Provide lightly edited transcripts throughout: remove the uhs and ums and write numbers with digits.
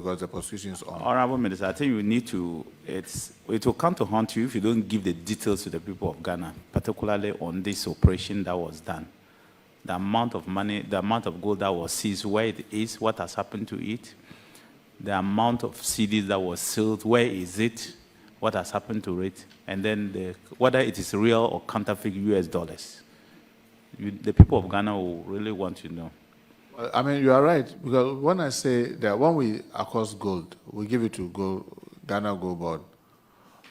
because the prosecution is on. Honorable Minister, I think you need to, it will come to haunt you if you don't give the details to the people of Ghana, particularly on this operation that was done. The amount of money, the amount of gold that was seized, where it is, what has happened to it, the amount of CDs that was sealed, where is it, what has happened to it, and then whether it is real or counterfeit US dollars. The people of Ghana will really want to know. I mean, you are right, because when I say that when we accost gold, we give it to Ghana Gold Board.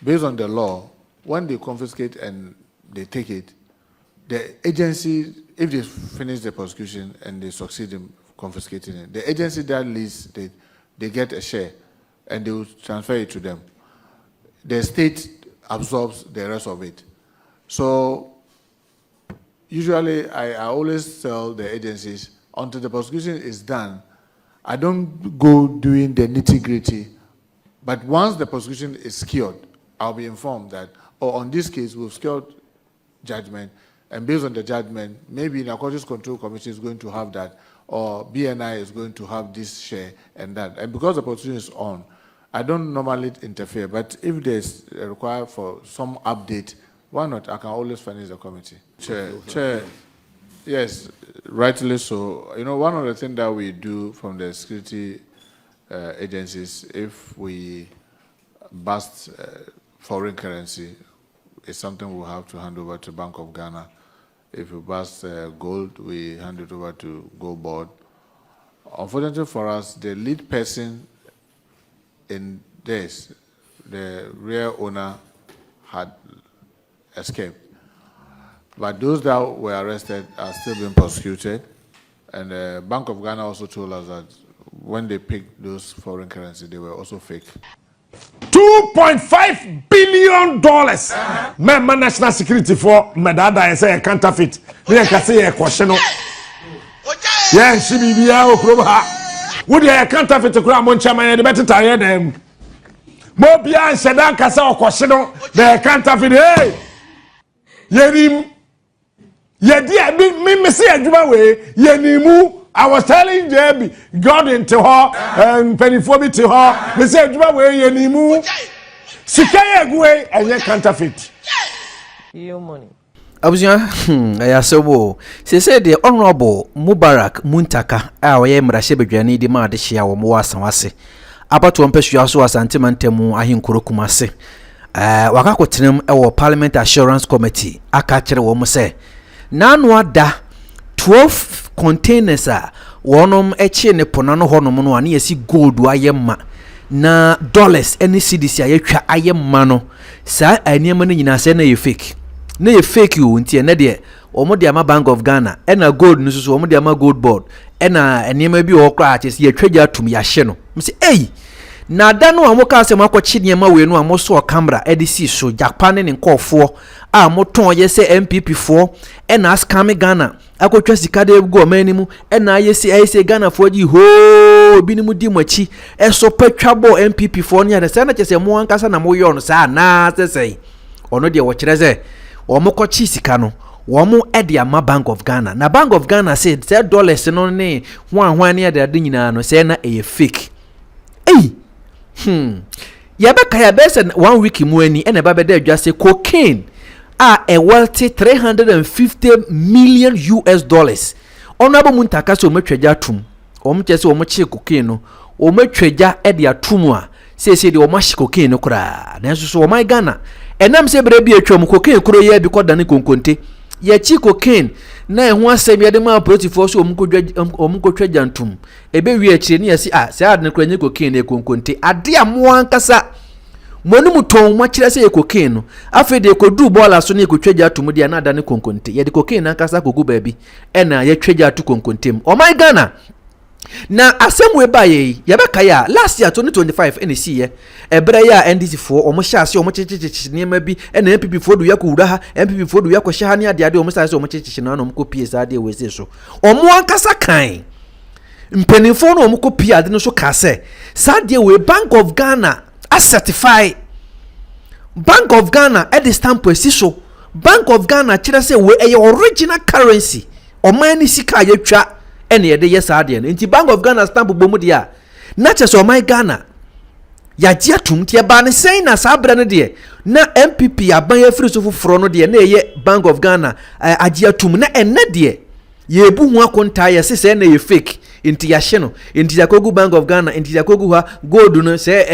Based on the law, when they confiscate and they take it, the agency, if they finish the prosecution and they succeed in confiscating it, the agency that leads, they get a share and they will transfer it to them. The state absorbs the rest of it. So usually I always tell the agencies, until the prosecution is done, I don't go doing the nitty-gritty. But once the prosecution is secured, I'll be informed that, on this case, we've secured judgment, and based on the judgment, maybe Narcotics Control Commission is going to have that, or BNI is going to have this share and that. And because the prosecution is on, I don't normally interfere, but if there's a requirement for some update, why not? I can always furnish the committee. Chair, yes, rightly so. You know, one of the things that we do from the security agencies, if we bust foreign currency, it's something we'll have to hand over to Bank of Ghana. If we bust gold, we hand it over to Gold Board. Unfortunately for us, the lead person in this, the real owner, had escaped. But those that were arrested are still being prosecuted. And the Bank of Ghana also told us that when they picked those foreign currency, they were also fake. $2.5 billion. My national security for Medada and say a counterfeit. Me can say a question. Yeah, she be here. Would you a counterfeit to grab on Chama? The better tire them. Mobia and Sedan Casa or question. The counterfeit. Hey, Yenim. Yedia, me say a giveaway. Yenimu. I was telling JB, God into her and pennyphobia to her. Me say a giveaway. Yenimu. Sikaya Gwe and your counterfeit. Your money. Abuja, I say the Honorable Mubarak Muntaka, our Mrashebjani, the Madishia or Moasamase. About to impessu so as Antimantemu, Ahin Kurukumase. Wakakotinum, our Parliament Assurance Committee, a catcher woman say. Nanwa da 12 containers are one eche ne ponano honomono ani esi gold wa yemma na dollars any CDC ayetwa ayemma no sa aniema ne nyina se na ye fake. Na ye fake you nti ene de omo de ama Bank of Ghana ena gold no so omo de ama Gold Board ena aniema bi wo kra ache ye twaja atum ya hye no mse ei na da no amoka asem akwachi niema we no amoso camera edisi so Japan ne nkofo a moton ye se MPP 4 ena scam Ghana akotwa sika de go manimu ena ye se Ghana fo ji ho bi ni mu di machi eso patwabo MPP 4 ne ya se na chese mo ankasa na mo yo no sa na sesei ono de wo kireze omo kochi sika no womo ede ama Bank of Ghana na Bank of Ghana said say dollars no ne hwan ne de ade nyina no say na e fake ei yabeka ya bese 1 week mu ani ena ba bede adwa say cocaine a wealthy 350 million US dollars Honorable Muntaka so matwaja atum omchese omchi cocaine no omatwaja ede atum a say de omashi cocaine no kura na so o my Ghana enam se bre bi atwam cocaine kuro ye bi koda ne konkonte ye chi cocaine na eho asem ye de ma protifo so omkotwaja ntum ebe wi akire ne yesi se ad ne kura nye cocaine e konkonte ade amo ankasa monu muton ma kire se ye cocaine no afi de kodu bola so ne ekotwaja atum de na ada ne konkonte ye de cocaine ankasa kogu ba bi ena ye twaja atu konkontem o my Ghana na asemwe baye yabeka ya last year 2025 NC ye ebere ya NDC4 omo hyase omo chichichi niema bi ena MPP4 du yakura ha MPP4 du yakosha ha ne ade ade omo sase omo chichichi na omo kopie sa ade wese so omo ankasa kan mpenifo no omo kopie ade no so ka se sa de we Bank of Ghana a certify Bank of Ghana e de stamp esi so Bank of Ghana kire se we e original currency omo ani sika yetwa ene ye de yes ade no nti Bank of Ghana stamp bomu dia na kyerɛ sɛ Ghana yagye atum tie ba ne sɛn na saa bra no de na MPP aban afiri so foforɔ no de na ɛyɛ Bank of Ghana agye atum na ɛnɛ de yebu ho akonta yɛ sɛ na yɛ fake inti yahye no inti yakogu Bank of Ghana inti yakogu ha gold no sɛ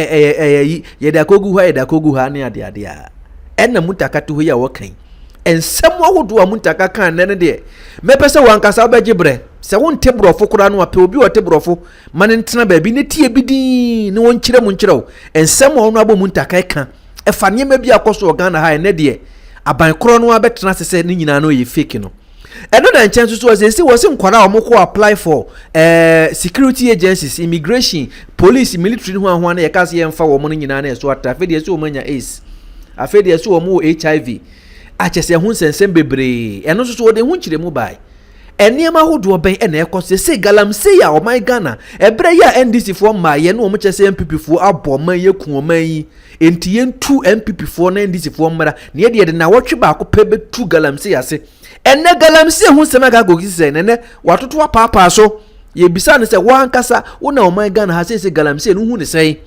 yɛde akogu ha ne ade a ɛna Muntaka to hɔ yɛ wɔkan ensɛm ahodoɔ a Muntaka kan nɛ ne de mɛpɛ sɛ wankasa wobɛgye brɛ sɛ wonte borɔfo kora no apɛ obi wɔte borɔfo ma ne ntena baabi ne tie bi din ne wɔnkyerɛ mu nkyerɛ wo ensɛm a ɔno abɔ Muntaka ka ɛfa nneɛma bi akɔ so Ghana ha ɛnɛ de aban korɔ no abɛtena sɛ ne nyinaa no yɛ fake no ɛno na nkyɛn so wɔsɛ wɔse nkwara a wɔkɔ apply for security agencies, immigration, police, military ho ahoa na yɛka sɛ yɛmfa wɔn no nyinaa na ɛso atra afei deɛ sɛ wɔn anya AIDS afei deɛ sɛ wɔn wɔ HIV akyɛ sɛ ho nsɛnsɛm bebree ɛno nso so wɔde ho nkyerɛ mu bae nneɛma ahodoɔ bɛn ɛna ɛkɔ so sɛ galamsey a ɔman Ghana ɛbrɛ yɛ a NDC foɔ mmaayɛ na wɔn kyɛ sɛ MPP foɔ abɔ ɔman yɛ ku ɔman yi enti yɛntu MPP foɔ na NDC foɔ mmara na yɛde yɛde na wɔtwe baako pɛ bɛtu galamsey ase ene galamsey hu sema ga gogi se nene watoto apapa so ye bisa ne se wankasa wo na Oman Ghana ha se galamsey no hu ne sei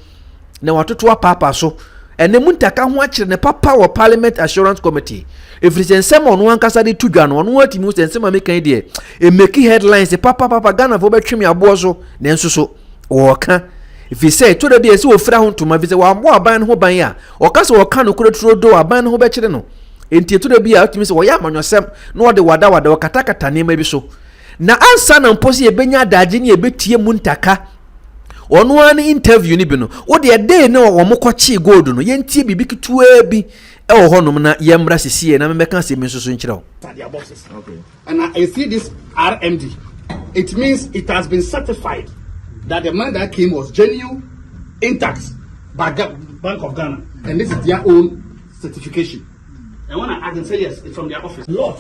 na watoto apapa so ene Muntaka ho akire ne papa wo Parliament Assurance Committee efiri nsem ono wankasa de tudwa no ono atimi nsem amekan de e make headlines papa Ghana fo betwem abo so ne nso so wo ka if say to the be se wo fra ho ntoma bi se wa mo aban no ho ban a o ka se wo ka no kureturo do aban no ho be kire no enti to the be a atimi se wo ya amanyosem no de wada katakata ne ma bi so na ansa na mposi e benya adaje ne e betie Muntaka ono an interview ni bi no wo de dey na wo mokɔkye gold no yentie bibi ketua bi e wo honom na yemra sesie na memeka se mi nsoso nkyerɛw okay. And I see this RMD, it means it has been certified that the money that came was genuine, intact by Bank of Ghana, and this is their own certification. And when I can say yes, it's from their office. Lord.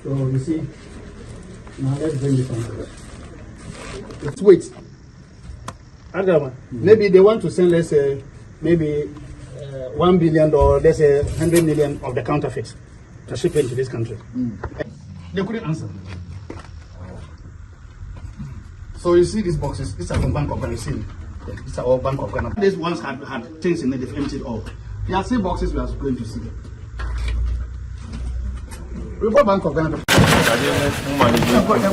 So you see, now let's bring this on. Let's wait. Maybe they want to send, let's say, maybe 1 billion or let's say 100 million of the counterfeit to ship into this country. They couldn't answer. So you see these boxes, these are from Bank of Ghana. You see, these are all Bank of Ghana. These ones had things in it, they've emptied all. There are 3 boxes we are going to see. Bank of Ghana.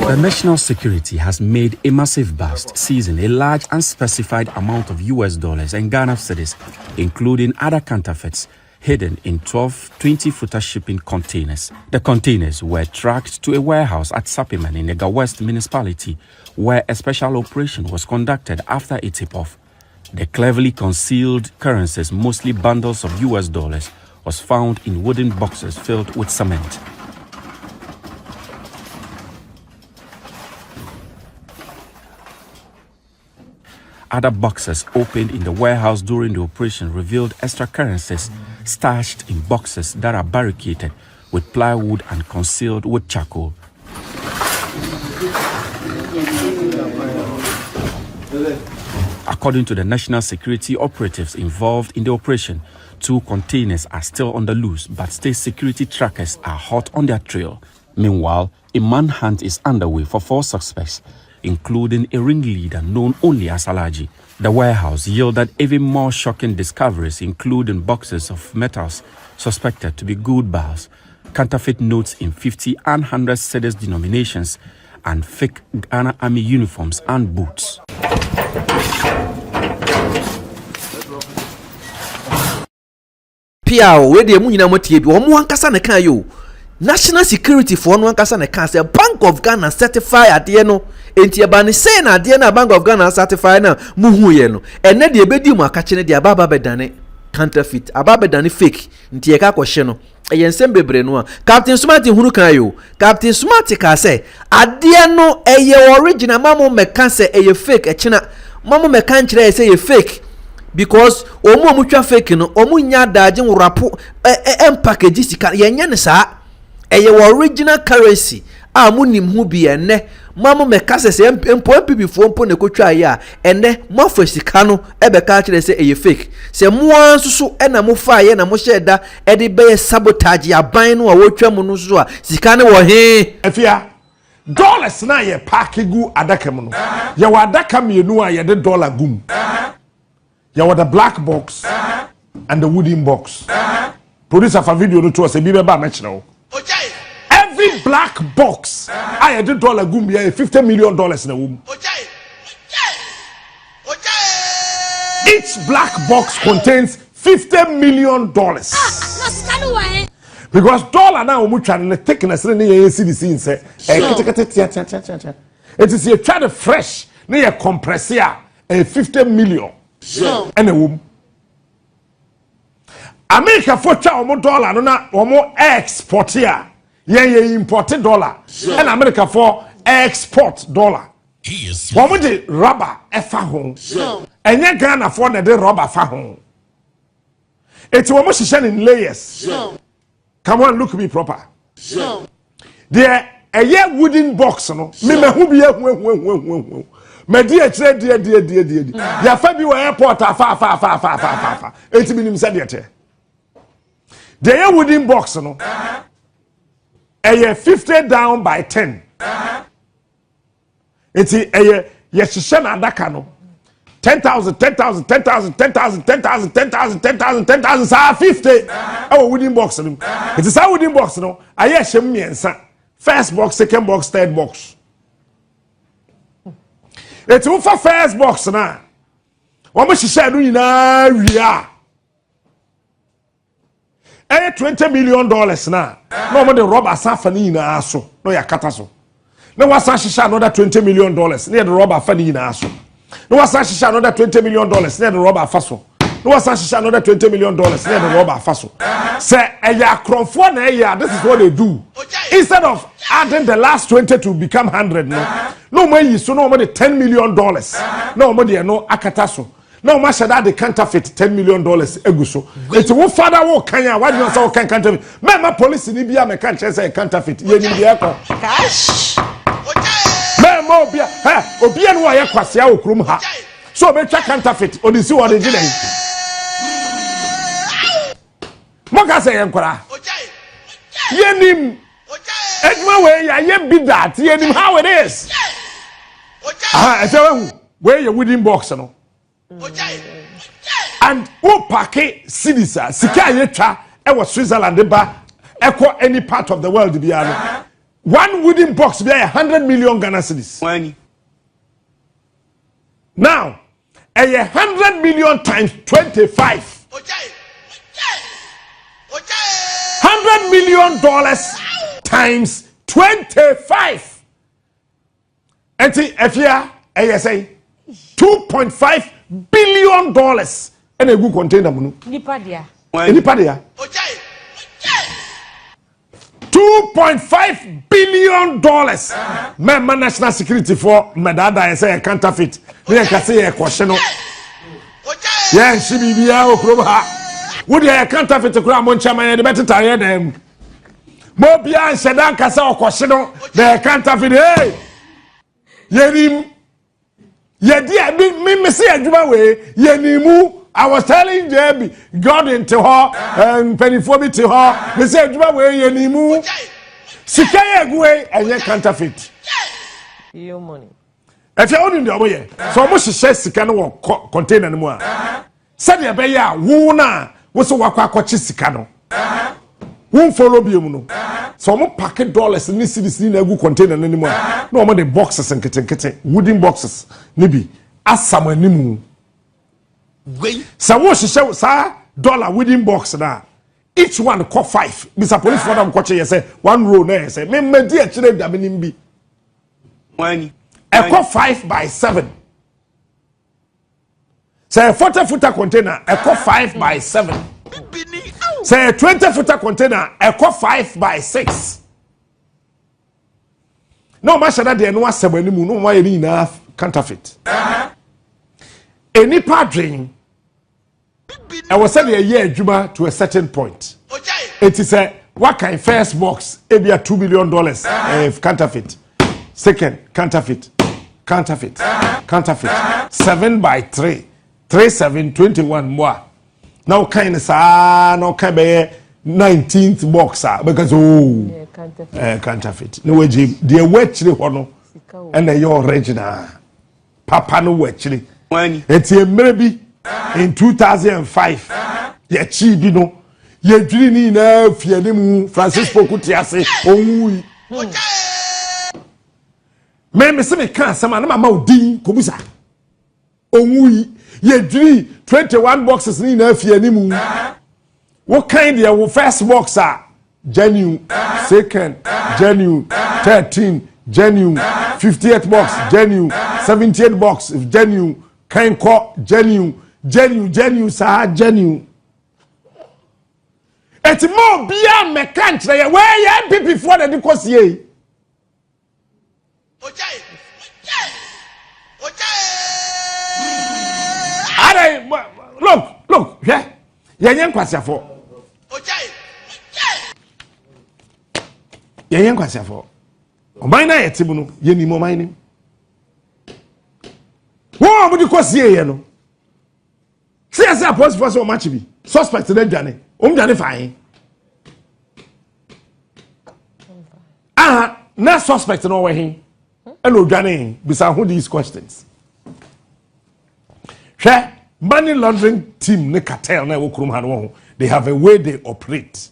The national security has made a massive bust, seizing a large unspecified amount of US dollars and Ghana cedis, including other counterfeits, hidden in 12 20-footer shipping containers. The containers were tracked to a warehouse at Sappiman in Ega West municipality, where a special operation was conducted after a tip-off. The cleverly concealed currencies, mostly bundles of US dollars, was found in wooden boxes filled with cement. Other boxes opened in the warehouse during the operation revealed extra currencies stashed in boxes that are barricaded with plywood and concealed with charcoal. According to the national security operatives involved in the operation, 2 containers are still on the loose, but state security trackers are hot on their trail. Meanwhile, a manhunt is underway for 4 suspects, including a ringleader known only as Alaji. The warehouse yielded even more shocking discoveries, including boxes of metals suspected to be gold bars, counterfeit notes in 50 and 100 cedis denominations, and fake Ghana Army uniforms and boots. Piao, where the Munina Motibi, or Muankasa Nekayo. National security for one kasa na kan say Bank of Ghana certify ade no enti aba ne say na ade na Bank of Ghana certify na muhu ye no ene de ebedi mu akache ne de ababa bedane counterfeit ababa bedane fake enti ye ka kwhye no ensem bebre no a Captain Smart hunu kan yo Captain Smart ka say ade no eye original mamo meka say eye fake echina mamo meka nkire say eye fake because omu twa fake no omu nya daje wrapo package sika ye nya ne saa eye original currency a munim hu bi ene mamo meka se mpo bibifo mpo ne kotwa ya ene mo afa sika no ebeka kire se eye fake se mo ansusu ena mo fa ye na mo sheda e de be sabotage aban no a wotwa mo no so a sika ne wo he afia dollars na ye package adaka mu no ye wa adaka mienu a ye de dollar gum ye wa the black box and the wooden box producer for video no to us e bi be ba mention o every black box I had $1 gum be $50 million na wom. Each black box contains $50 million. Because dollar now we try to thickness na ye see the scene say it is you try to fresh na ye compress here 50 million and a wom. America for cha omo dollar no na omo export here. Ye imported dollar and America for export dollar. Woman de rubber efa hon. Enye Ghana for na de rubber fa hon. It's woman shishan in layers. Come on, look me proper. There a ye wooden box no. Me hu bi hu. Me die kire die. Ya fa bi wa airport fa. Enti minim se de te. There a wooden box no. A 50 down by 10. It's a yeshishan adaka no 10,000, 10,000, 10,000, 10,000, 10,000, 10,000, 10,000, 10,000, sa 50. Our wooden box no. It is our wooden box no. I yeshem miensa. First box, second box, third box. It's for first box na. Wama shisha no ina ria. $20 million na. No more the rubber safani na aso. No ya kataso. No wasa shisha another $20 million. Near the rubber fani na aso. No wasa shisha another $20 million. Near the rubber faso. No wasa shisha another $20 million. Near the rubber faso. Say eya kronfo na eya. This is what they do. Instead of adding the last 20 to become 100 no more you so no more the $10 million. No more the no akataso. No matter that the counterfeit $10 million eguso. It's one father wo kanya. Why do you say can counterfeit? My police in Libya me can't say counterfeit. Ye ni dia ko. Cash. Me mo bia. Obi anu aye kwase a okrum ha. So be check counterfeit. Odisi wo de gile. Mo ka say enkwara. Ye nim. Edma we ya ye be that. Ye nim how it is. Ah, e say we your wooden box no. And who pack cities sika yetwa e was Switzerland ba echo any part of the world biano one wooden box be 100 million Ghana cedis now 100 million times 25 $100 million times 25 and if you say $2.5 billion and a good container munu. Nipadia. Nipadia. $2.5 billion. Member national security for Medada and say a counterfeit. We can say a question. Yeah, she be here. Would you a counterfeit to Cramon Chaman and the better tire them? Mobia and Shadan Casa question. The counterfeit. Hey, Yerim. Me say adwuma we yenimu. I was telling Debbie God into her and pennyphobia to her. Me say adwuma we yenimu. Sika yegwe enye counterfeit. Your money. If you own the oboye. So mo hye sika no container no mu a. Said e be ya wo na wo so wakwa akwachi sika no. Won follow biom no. So mo pack dollars ni cedis ni na egu container no mu a. No mo the boxes and kete wooden boxes ni bi asam animu. So wo hye sa dollar wooden box na. Each one cost 5. Mr. Police for them coach you say one row na say me di a kire da menim bi. Wani. E cost 5 by 7. Say a 40-footer container e cost 5 by 7. Say a 20-footer container, a cost 5 by 6. No matter that they no asem no why any enough counterfeit. Any padring I was saying a year juma to a certain point. It is a what kind first box ebia $2 million counterfeit, second counterfeit, 7 by 3 3 7 21 more. Now kind no kind be 19th box because counterfeit no way the wetchly hono and your original papa no wetchly it's maybe in 2005 ye chi bi no ye dwiri ni na fiane mu Francisco Kutiase onwui me se me kan sama na mama odin kobusa onwui ye dwiri 21 boxes ni na fiane mu. What kind of first box are genuine, second genuine, 13 genuine, 58th box genuine, 78th box genuine, kind call genuine, sir genuine. It's more beyond my country where you be before the because ye. Look, yeah, yeah, for. Yen kwase for o man na yetimu no ye ni mo man ni wo amudi kwasie ye no se police force o match bi suspect na dwane o dwane fine na suspect no we hin e no dwane bisa who these questions money laundering team ne cartel na wo krum ha no they have a way they operate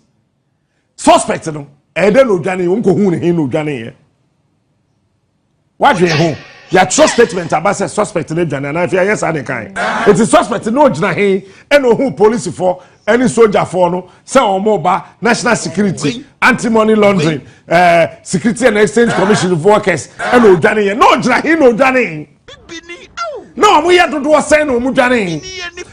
suspect no ede no dwane wonko hu ne hin no dwane ye wadwe ho ya trust statement about say suspect ne dwane na afia yes ade kan it is suspect no gina hin e no hu police for any soldier for no say omo ba national security anti money laundering security and exchange commission of workers e no dwane ye no gina hin no dwane no we have to do a say no mu dwane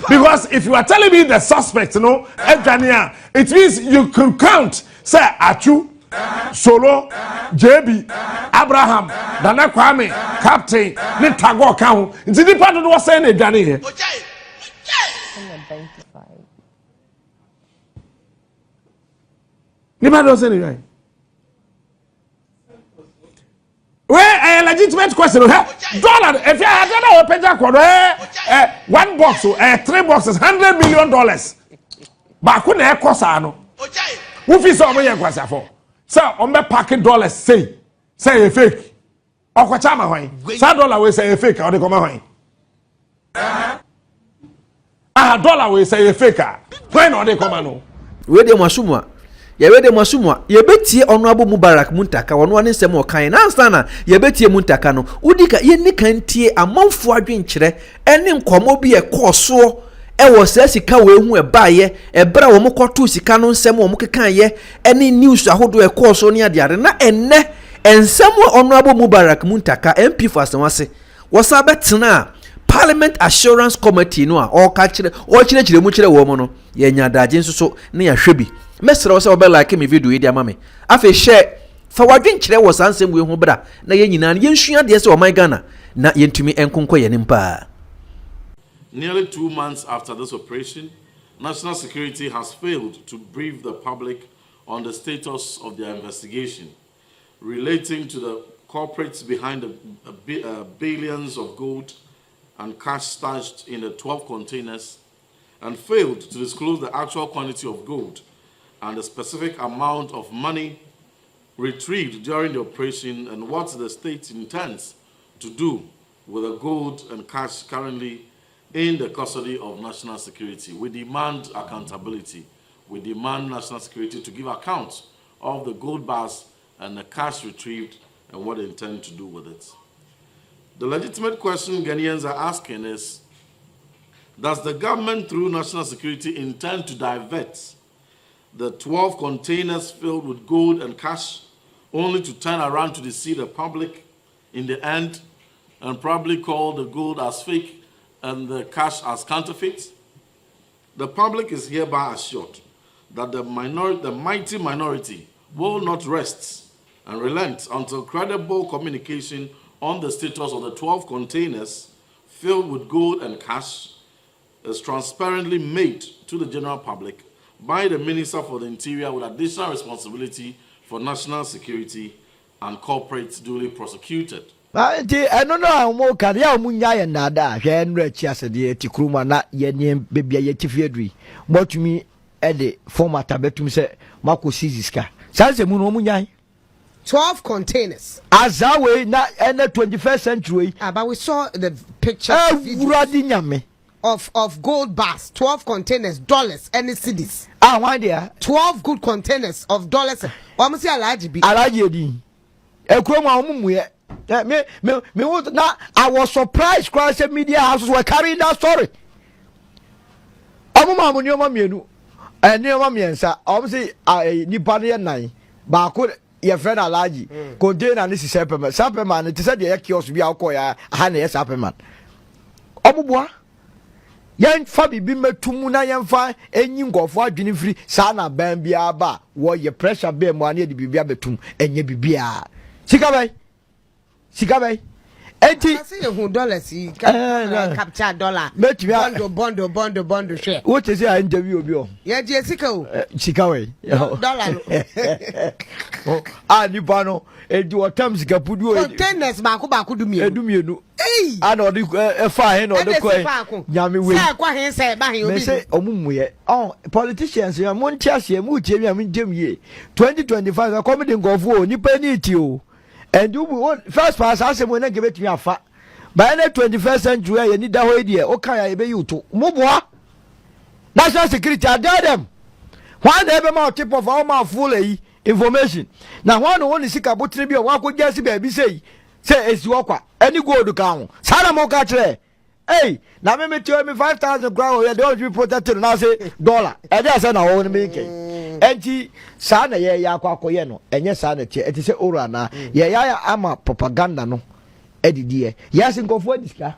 because if you are telling me the suspect no e dwane it means you can count say Achu, Solo, JB, Abraham, Nana Kwame, Captain, Nitago Count. It's the part of what saying it done here. Nobody does anything. Where a legitimate question, dollar. If you had a page one box, 3 boxes, $100 million. But couldn't have cost ano. Who feels over here, Quasa for? Sir, on my pocket dollars say a fake. Or Quachama, why? $1 will say a fake or the common. $1 will say a faker. When or the common? Where the Masuma? Ye wede masumwa ye betie honorable Mubarak Muntaka wonu ane nsem okan na anstana ye betie Muntaka no udika ye nika ntie amanfo adwenkyere ene nkomo bi e koso e wo sa sika we hu e baaye e bra wo mkoto sika no nsem wo mkekan ye ene news ahodo e koso ne ade na enne ensem honorable Mubarak Muntaka MP for Asenwase wo sa betena Parliament Assurance Committee no a o ka kire o kire mu kire wo mo no ye nya daje nsoso ne ya hwebi mesra wo se obe like me video yi dia mame afi share fa wadwen kire wo sansem we hu bra na ye nyina ye nsua de se o man Ghana na yentumi enkonko ye nimpa. Nearly 2 months after this operation, National Security has failed to brief the public on the status of their investigation relating to the corporates behind the billions of gold and cash stashed in the 12 containers, and failed to disclose the actual quantity of gold and the specific amount of money retrieved during the operation and what the state intends to do with the gold and cash currently in the custody of National Security. We demand accountability. We demand National Security to give account of the gold bars and the cash retrieved and what they intend to do with it. The legitimate question Ghanaians are asking is, does the government through National Security intend to divert the 12 containers filled with gold and cash only to turn around to deceive the public in the end and probably call the gold as fake and the cash as counterfeit? The public is hereby assured that the mighty minority will not rest and relent until credible communication on the status of the 12 containers filled with gold and cash is transparently made to the general public by the Minister for the Interior with additional responsibility for national security and corporates duly prosecuted. Nti eno no a mo ka ya mo nya ye nada hwe enro achi asede ti kuruma na ye ne bebia ye ti fiedui motumi e de format abetum se mako siziska sanse mu no mo nya 12 containers. Azawe na ene 21st century. But we saw the picture of gold bars, 12 containers, dollars, and cedis. Why there? 12 good containers of dollars. Almost a large bit. Me I was surprised cross media houses were carrying that story. And near Mamiensa, obviously, Nipanian nine, but could your friend Alaji contain and this is Sapperman. It is said the kiosk be out koya, Hannah Sapperman. Omuboa. Yan Fabi Bimmer Tumuna yan fa, and you go for dinner free, Sana Bambia ba, war your pressure bear money to be betum, and ye be beer. Sikabe. I see who dollars he capture dollar. Bondo share. What is your interview? Yeah, Jessica. Chikawe. Dollar. Nipano, and do a terms Gapudu. Containers, Makuba could do me. Hey, I know the fine or the coin. Yami will say, Omumwe. Oh, politicians, you are Montiasi, Muchi, I mean, Jim ye. 2025, a comedy go for Nipenitio. And you want first pass as when I give it to your fat. By the 21st century, you need that idea. Okay, I be you to Mubwa. National security, I dare them. One ever more tip of all my full information. Now, one only sick about tribute, what could just baby say it's Walker. Any go to count. Salamo catch. Hey, now me tell me 5,000 ground, you don't be protected, and I say dollar. I just said I want to make it. Enti sana ye ya kwa koye no enye sana tie eti se ora na ye ya ama propaganda no edidie yes nkofo adisika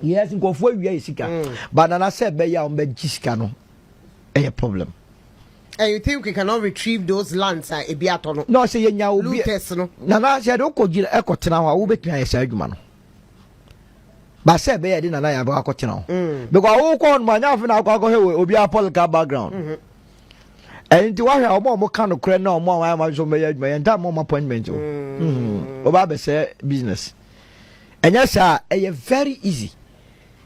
yes nkofo awia isika banana se be ya ombe gisika no a problem. And you think we cannot retrieve those lands e bia to no no say ye nya obi no nana se do ko gira ekotena ho a wo betun aye sa adwuma no ba se be ye di nana ya ba akotena ho because wo ko on manya afi na akwa he obi a political background. And to why our mom can credit no more. I am so many and more appointment. Oba say business. And yes, sir, a very easy.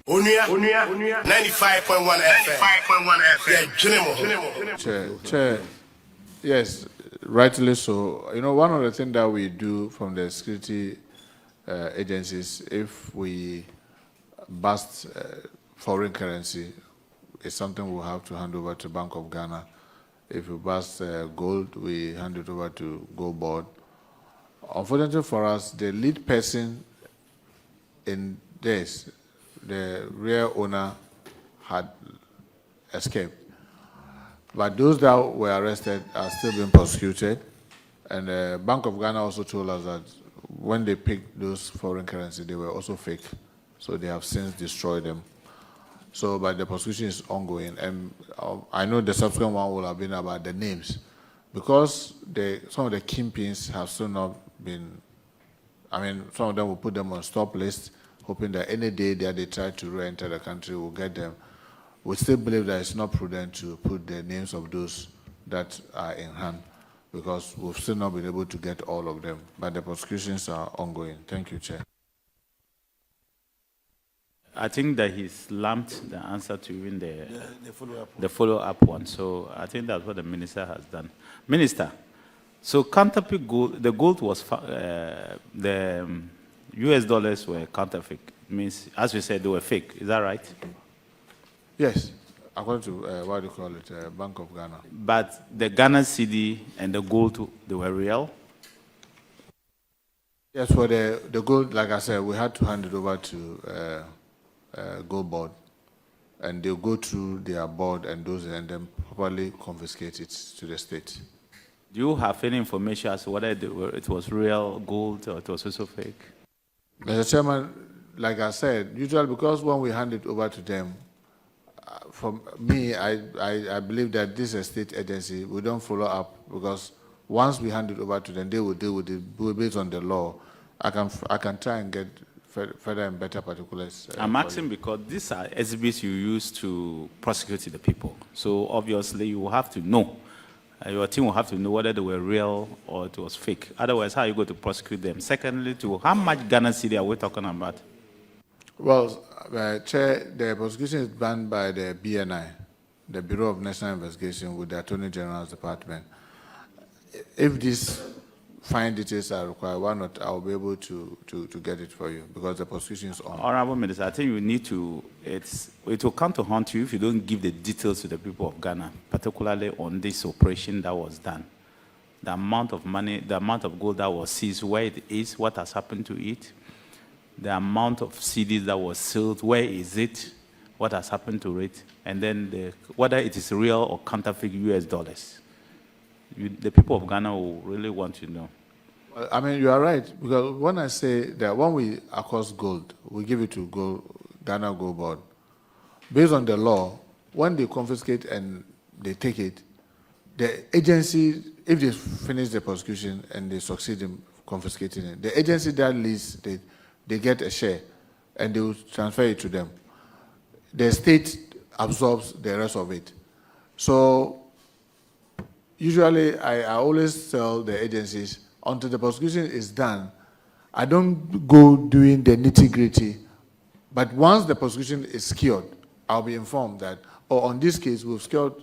Unia 95.1 FM. Chair, yes, rightly so. You know, one of the things that we do from the security agencies, if we bust foreign currency, is something we'll have to hand over to Bank of Ghana. If we bust gold, we hand it over to Gold Board. Unfortunately for us, the lead person in this, the real owner, had escaped. But those that were arrested are still being prosecuted. And the Bank of Ghana also told us that when they picked those foreign currency, they were also fake. So they have since destroyed them. So, but the prosecution is ongoing, and I know the subsequent one will have been about the names, because some of the kingpins have still not been. I mean, some of them will put them on stop list, hoping that any day that they try to re-enter the country, we'll get them. We still believe that it's not prudent to put the names of those that are in hand, because we've still not been able to get all of them. But the prosecutions are ongoing. Thank you, Chair. I think that he's lumped the answer to even the follow-up one. So I think that's what the minister has done. Minister, so counterfeit gold, the gold was, the US dollars were counterfeit. Means, as we said, they were fake. Is that right? Yes, according to, what do you call it, Bank of Ghana. But the Ghana cedi and the gold, they were real? Yes, for the gold, like I said, we had to hand it over to Gold Board, and they'll go through their board and then properly confiscate it to the state. Do you have any information as to whether it was real gold or it was also fake? Mr. Chairman, like I said, usually because when we hand it over to them, for me, I believe that this is a state agency. We don't follow up, because once we hand it over to them, they will deal with it based on the law. I can try and get further and better particulars. I'm asking because these are exhibits you use to prosecute the people. So obviously you will have to know. Your team will have to know whether they were real or it was fake. Otherwise, how are you going to prosecute them? Secondly, how much Ghana cedi are we talking about? Well, Chair, the prosecution is done by the BNI, the Bureau of National Investigation, with the Attorney General's Department. If these fine details are required, why not? I'll be able to get it for you because the prosecution is on. Honorable Minister, I think you need to, it will come to haunt you if you don't give the details to the people of Ghana, particularly on this operation that was done. The amount of money, the amount of gold that was seized, where it is, what has happened to it, the amount of CDs that was sealed, where is it, what has happened to it, and then whether it is real or counterfeit US dollars. The people of Ghana will really want to know. Well, I mean, you are right, because when I say that when we accost gold, we give it to Ghana Gold Board. Based on the law, when they confiscate and they take it, the agency, if they finish the prosecution and they succeed in confiscating it, the agency that leads, they get a share and they will transfer it to them. The state absorbs the rest of it. So usually, I always tell the agencies, until the prosecution is done, I don't go doing the nitty-gritty. But once the prosecution is secured, I'll be informed that, on this case, we've secured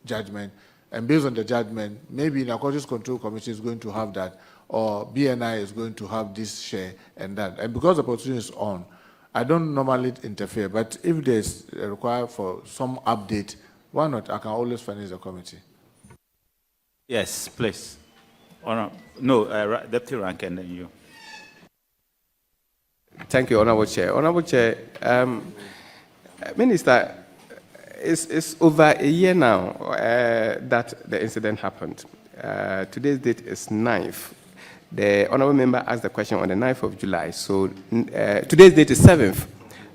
judgment, and based on the judgment, maybe Narcotics Control Commission is going to have that, or BNI is going to have this share and that. And because the prosecution is on, I don't normally interfere. But if there's a require for some update, why not? I can always furnish the committee. Yes, please. No, Deputy Rank and then you. Thank you, Honorable Chair. Honorable Chair, Minister, it's over a year now that the incident happened. Today's date is 9th. The Honorable Member asked the question on the 9th of July. So today's date is 7th.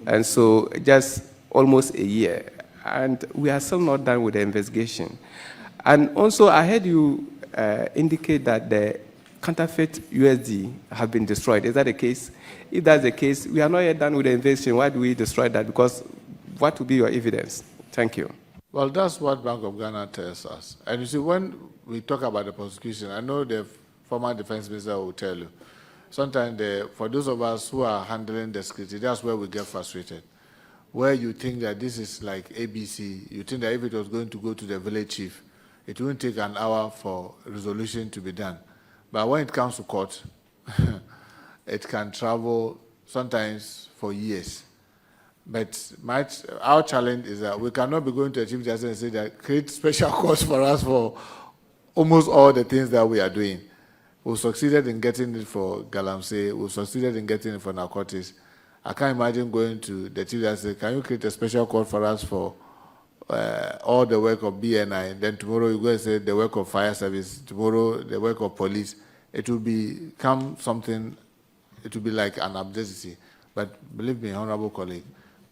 And so just almost a year. And we are still not done with the investigation. And also, I heard you indicate that the counterfeit USD have been destroyed. Is that the case? If that's the case, we are not yet done with the investigation. Why do we destroy that? Because what will be your evidence? Thank you. Well, that's what Bank of Ghana tells us. And you see, when we talk about the prosecution, I know the former defense minister will tell you, sometimes for those of us who are handling the security, that's where we get frustrated. Where you think that this is like ABC, you think that if it was going to go to the village chief, it won't take an hour for resolution to be done. But when it comes to court, it can travel sometimes for years. But our challenge is that we cannot be going to a chief justice and say that create special courts for us for almost all the things that we are doing. We succeeded in getting it for Galamsey, we succeeded in getting it for narcotics. I can't imagine going to the chief justice and say, can you create a special court for us for all the work of BNI, then tomorrow you go and say the work of fire service, tomorrow the work of police. It will become something, it will be like an absurdity. But believe me, honorable colleague,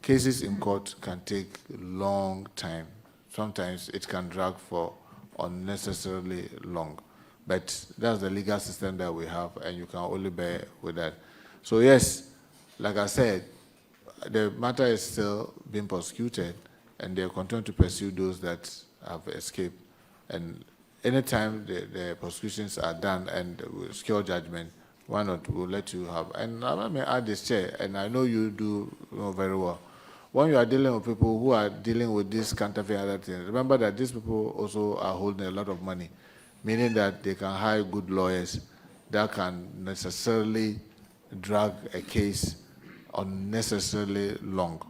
cases in court can take a long time. Sometimes it can drag for unnecessarily long. But that's the legal system that we have, and you can only bear with that. So yes, like I said, the matter is still being prosecuted, and they continue to pursue those that have escaped. And anytime the prosecutions are done and we secure judgment, why not? We'll let you have. And I may add this, Chair, and I know you do very well. When you are dealing with people who are dealing with this counterfeit other things, remember that these people also are holding a lot of money, meaning that they can hire good lawyers that can necessarily drag a case unnecessarily long.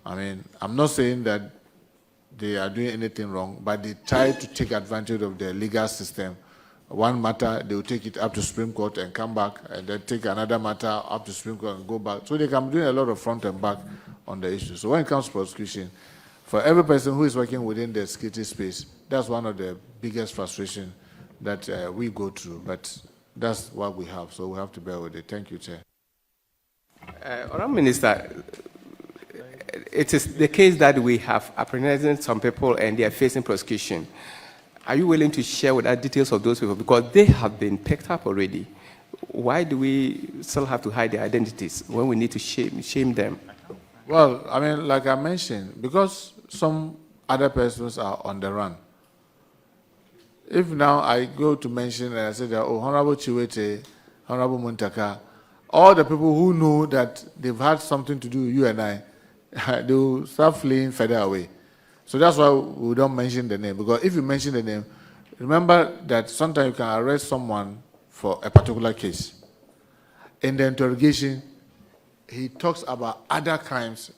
I mean, I'm not saying that they are doing anything wrong, but they try to take advantage of the legal system. One matter, they will take it up to Supreme Court and come back, and then take another matter up to Supreme Court and go back. So they can be doing a lot of front and back on the issue. So when it comes to prosecution, for every person who is working within the security space, that's one of the biggest frustrations that we go through. But that's what we have, so we have to bear with it. Thank you, Chair. Honourable Minister, it is the case that we have apprehended some people and they are facing prosecution. Are you willing to share with us details of those people? Because they have been picked up already. why do we still have to hide their identities when we need to shame them? Well, I mean, like I mentioned, because some other persons are on the run. If now I go to mention and I say that, oh, Honorable Chiwete, Honorable Muntaka, all the people who know that they've had something to do with you and I, they will start fleeing further away. So that's why we don't mention the name. Because if you mention the name, remember that sometimes you can arrest someone for a particular case. In the interrogation, he talks about other crimes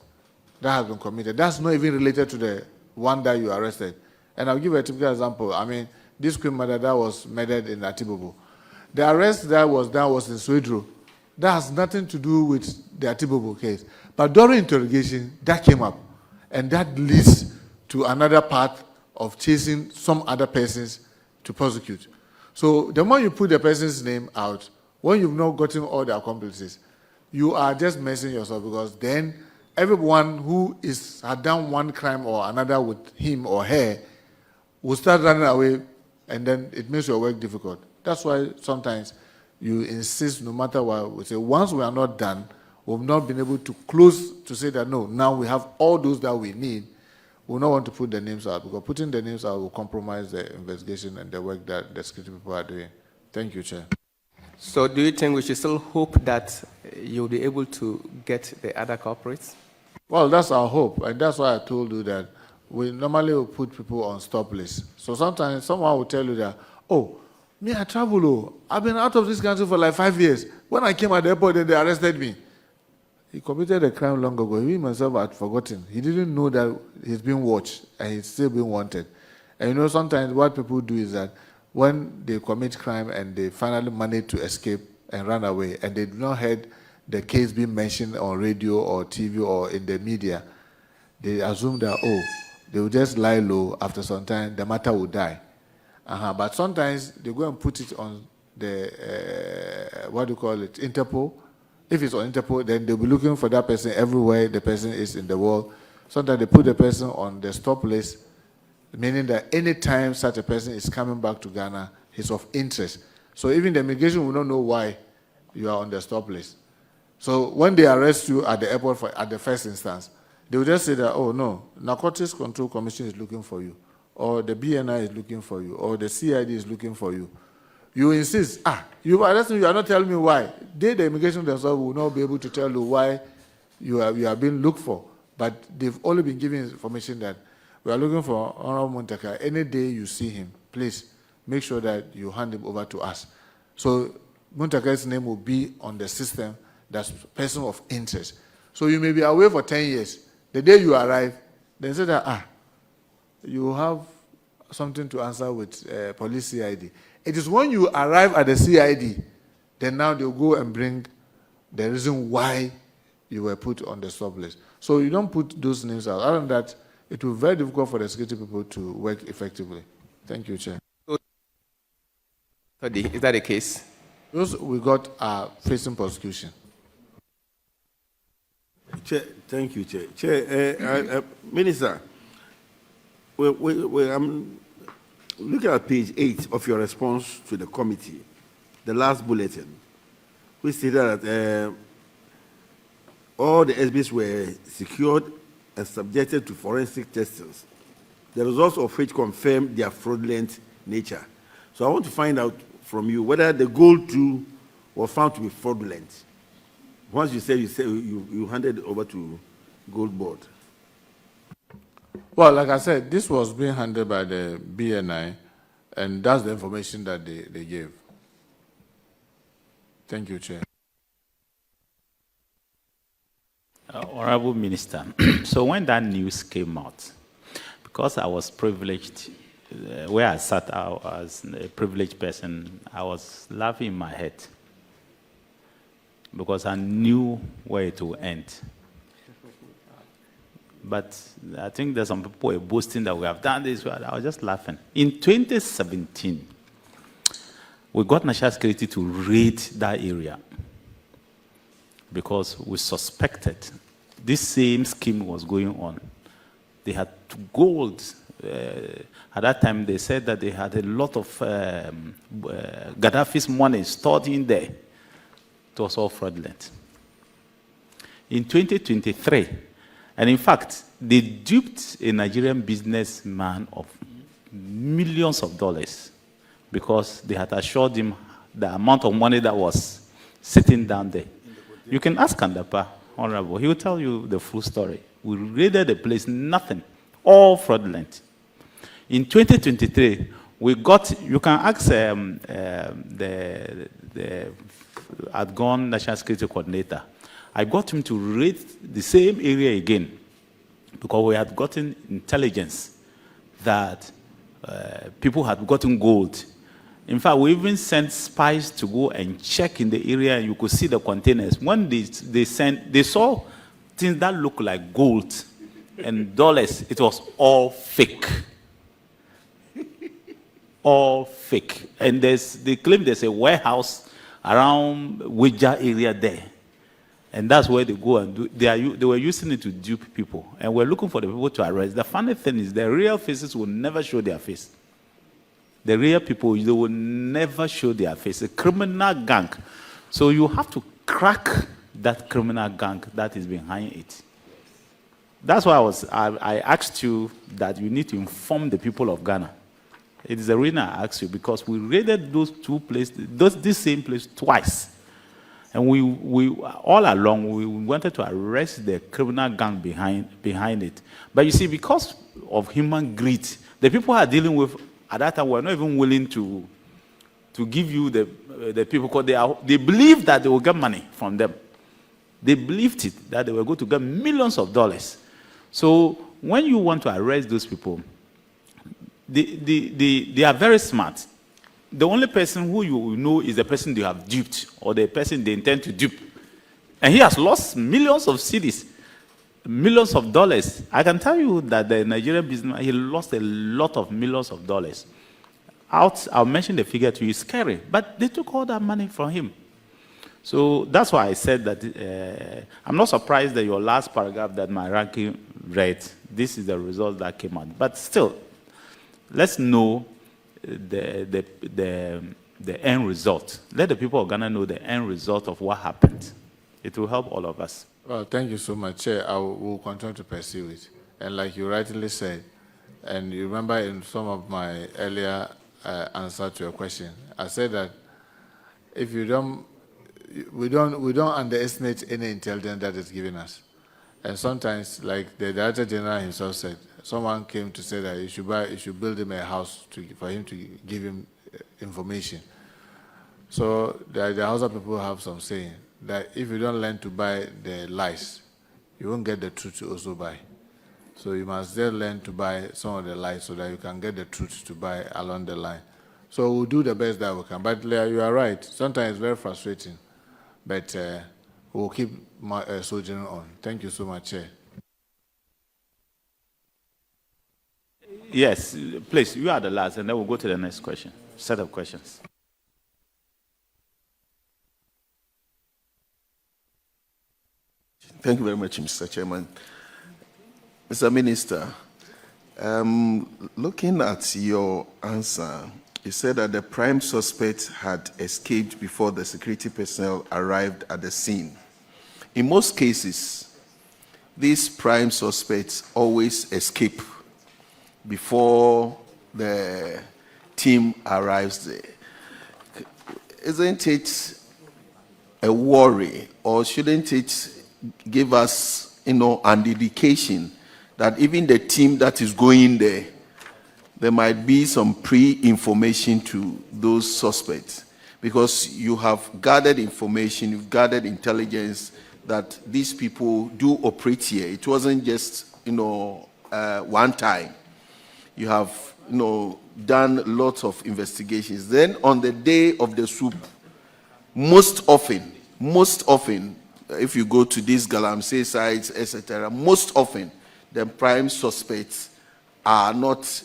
that have been committed. That's not even related to the one that you arrested. And I'll give you a typical example. I mean, this queen mother that was murdered in Atibobo. The arrest that was done was in Swedro. That has nothing to do with the Atibobo case. But during interrogation, that came up. And that leads to another path of chasing some other persons to prosecute. So the more you put the person's name out, when you've not gotten all the accomplices, you are just messing yourself, because then everyone who had done one crime or another with him or her will start running away, and then it makes your work difficult. That's why sometimes you insist, no matter what, we say, once we are not done, we've not been able to close to say that, no, now we have all those that we need. We don't want to put the names out, because putting the names out will compromise the investigation and the work that the security people are doing. Thank you, Chair. So do you think we should still hope that you'll be able to get the other culprits? Well, that's our hope, and that's why I told you that we normally will put people on stop lists. So sometimes someone will tell you that, oh, me, I travel, oh, I've been out of this country for like 5 years. When I came at the airport, then they arrested me. He committed a crime long ago. He himself had forgotten. He didn't know that he's being watched and he's still being wanted. And you know, sometimes what people do is that when they commit crime and they finally manage to escape and run away, and they do not heard the case being mentioned on radio or TV or in the media, they assume that, oh, they will just lie low. After some time, the matter will die. But sometimes they go and put it on the, what do you call it, Interpol. If it's on Interpol, then they'll be looking for that person everywhere the person is in the world. Sometimes they put the person on the stop list, meaning that any time such a person is coming back to Ghana, he's of interest. So even the immigration will not know why you are on the stop list. So when they arrest you at the airport at the first instance, they will just say that, oh no, Narcotics Control Commission is looking for you, or the BNI is looking for you, or the CID is looking for you. You insist, you've arrested me, you are not telling me why. They, the immigration themselves, will not be able to tell you why you are being looked for. But they've only been giving information that we are looking for Honorable Muntaka. Any day you see him, please make sure that you hand him over to us. So Muntaka's name will be on the system, that's person of interest. So you may be away for 10 years. The day you arrive, they say that, you have something to answer with police CID. It is when you arrive at the CID, then now they'll go and bring the reason why you were put on the stop list. So you don't put those names out. Other than that, it will be very difficult for the security people to work effectively. Thank you, Chair. Is that the case? Those we got are facing prosecution. Chair, thank you, Chair. Chair, Minister, I'm looking at page 8 of your response to the committee, the last bulletin, which stated that all the SBs were secured and subjected to forensic testings, the results of which confirm their fraudulent nature. So I want to find out from you whether the gold too was found to be fraudulent. Once you handed it over to Gold Board. Well, like I said, this was being handled by the BNI, and that's the information that they gave. Thank you, Chair. Honorable Minister, so when that news came out, because I was privileged, where I sat out as a privileged person, I was laughing in my head because I knew where it would end. But I think there's some people who are boasting that we have done this. I was just laughing. In 2017, we got National Security to raid that area because we suspected this same scheme was going on. They had gold. At that time, they said that they had a lot of Gaddafi's money stored in there. It was all fraudulent. In 2023, and in fact, they duped a Nigerian businessman of millions of dollars because they had assured him the amount of money that was sitting down there. You can ask Kandapa, Honorable, he will tell you the full story. We raided the place, nothing, all fraudulent. In 2023, we got, you can ask the outgone National Security Coordinator. I got him to raid the same area again because we had gotten intelligence that people had gotten gold. In fact, we even sent spies to go and check in the area, and you could see the containers. When they saw things that looked like gold and dollars, it was all fake. All fake. And they claim there's a warehouse around Wija area there. And that's where they go and do. They were using it to dupe people. And we're looking for the people to arrest. The funny thing is the real faces will never show their face. The real people, they will never show their face. A criminal gang. So you have to crack that criminal gang that is behind it. That's why I asked you that you need to inform the people of Ghana. It is the reason I asked you, because we raided those two places, this same place twice. And we all along, we wanted to arrest the criminal gang behind it. But you see, because of human greed, the people who are dealing with at that time were not even willing to give you the people, because they believed that they will get money from them. They believed it, that they were going to get millions of dollars. So when you want to arrest those people, they are very smart. The only person who you know is the person they have duped, or the person they intend to dupe. And he has lost millions of cedis, millions of dollars. I can tell you that the Nigerian businessman, he lost a lot of millions of dollars. I'll mention the figure to you, it's scary, but they took all that money from him. So that's why I said that I'm not surprised that your last paragraph that my ranking read, this is the result that came out. But still, let's know the end result. Let the people of Ghana know the end result of what happened. It will help all of us. Well, thank you so much, Chair. I will continue to pursue it. And like you rightly said, and you remember in some of my earlier answer to your question, I said that if we don't underestimate any intelligence that is given us. And sometimes, like the Director General himself said, someone came to say that you should build him a house for him to give him information. So the Hausa people have some saying that if you don't learn to buy the lies, you won't get the truth to also buy. So you must then learn to buy some of the lies so that you can get the truth to buy along the line. So we'll do the best that we can. But you are right. Sometimes it's very frustrating. But we'll keep soldiering on. Thank you so much, Chair. Yes, please, you are the last, and then we'll go to the next question, set of questions. Thank you very much, Mr. Chairman. Mr. Minister, looking at your answer, you said that the prime suspect had escaped before the security personnel arrived at the scene. In most cases, these prime suspects always escape before the team arrives there. Isn't it a worry, or shouldn't it give us, an indication that even the team that is going there might be some pre-information to those suspects? Because you have gathered information, you've gathered intelligence that these people do operate here. It wasn't just, one time. You have, done lots of investigations. Then on the day of the swoop, most often, if you go to these Galamsey sites, etc., most often the prime suspects are not,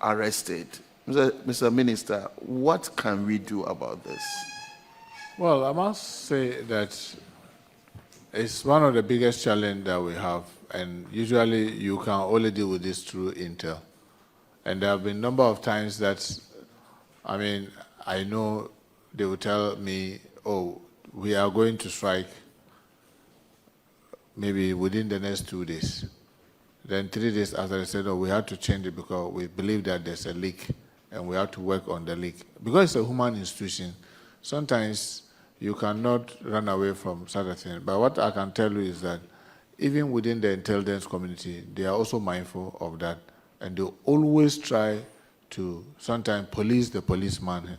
arrested. Mr. Minister, what can we do about this? Well, I must say that it's one of the biggest challenges that we have, and usually you can only deal with this through intel. And there have been a number of times that, I know they will tell me, oh, we are going to strike maybe within the next 2 days. Then 3 days after, they said, "Oh, we have to change it because we believe that there's a leak and we have to work on the leak." Because it's a human institution, sometimes you cannot run away from such a thing. But what I can tell you is that even within the intelligence community, they are also mindful of that, and they always try to sometimes police the policeman.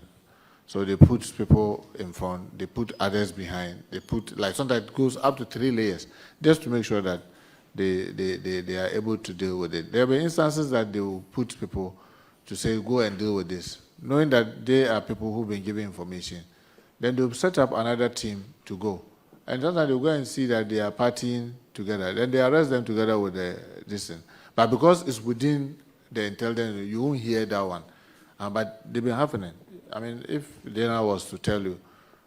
So they put people in front, they put others behind, they put, like sometimes it goes up to 3 layers, just to make sure that they are able to deal with it. There have been instances that they will put people to say, "Go and deal with this," knowing that they are people who've been given information. Then they'll set up another team to go. And sometimes they'll go and see that they are partying together. Then they arrest them together with this thing. But because it's within the intelligence, you won't hear that one. But they've been happening. I mean, if Dana was to tell you,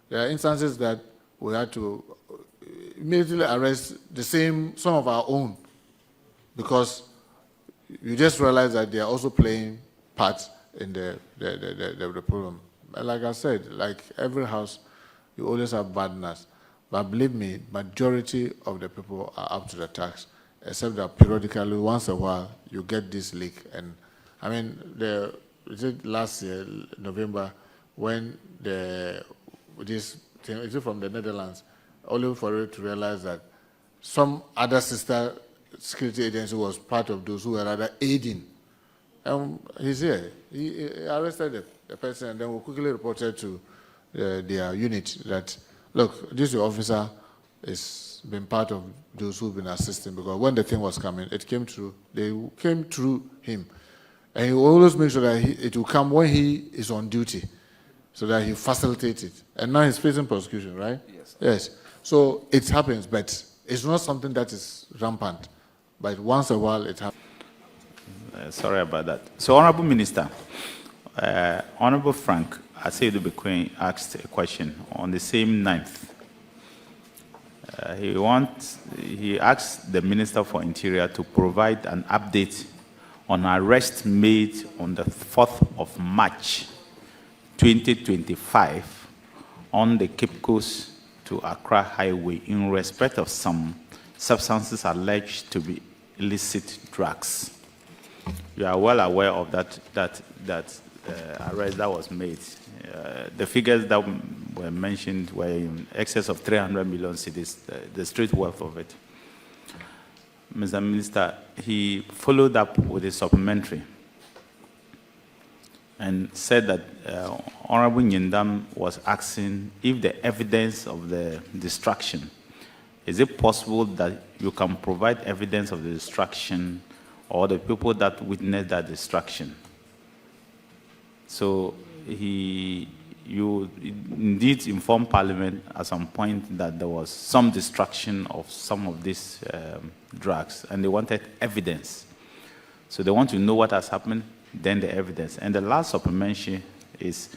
there are instances that we had to immediately arrest some of our own, because you just realize that they are also playing parts in the problem. Like I said, like every house, you always have bad nuts. But believe me, majority of the people are up to the task, except that periodically, once a while, you get this leak. And I mean, last year, November, when this thing, is it from the Netherlands, only for it to realize that some other sister security agency was part of those who were rather aiding. He's here. He arrested the person, and then we quickly reported to their unit that, "Look, this officer has been part of those who've been assisting," because when the thing was coming, it came through. They came through him. And he will always make sure that it will come when he is on duty, so that he facilitates it. And now he's facing prosecution, right? Yes. Yes. So it happens, but it's not something that is rampant. But once a while, it happens. Sorry about that. So, Honorable Minister, Honorable Frank Asiedu Bequin asked a question on the same 9th. He asked the Minister for Interior to provide an update on arrest made on the 4th of March 2025 on the Cape Coast to Accra Highway in respect of some substances alleged to be illicit drugs. You are well aware of that arrest that was made. The figures that were mentioned were in excess of 300 million cedis, the street worth of it. Mr. Minister, he followed up with a supplementary and said that Honorable Nyindam was asking if the evidence of the destruction, is it possible that you can provide evidence of the destruction or the people that witnessed that destruction? So you indeed informed Parliament at some point that there was some destruction of some of these drugs, and they wanted evidence. So they want to know what has happened, then the evidence. And the last supplementary is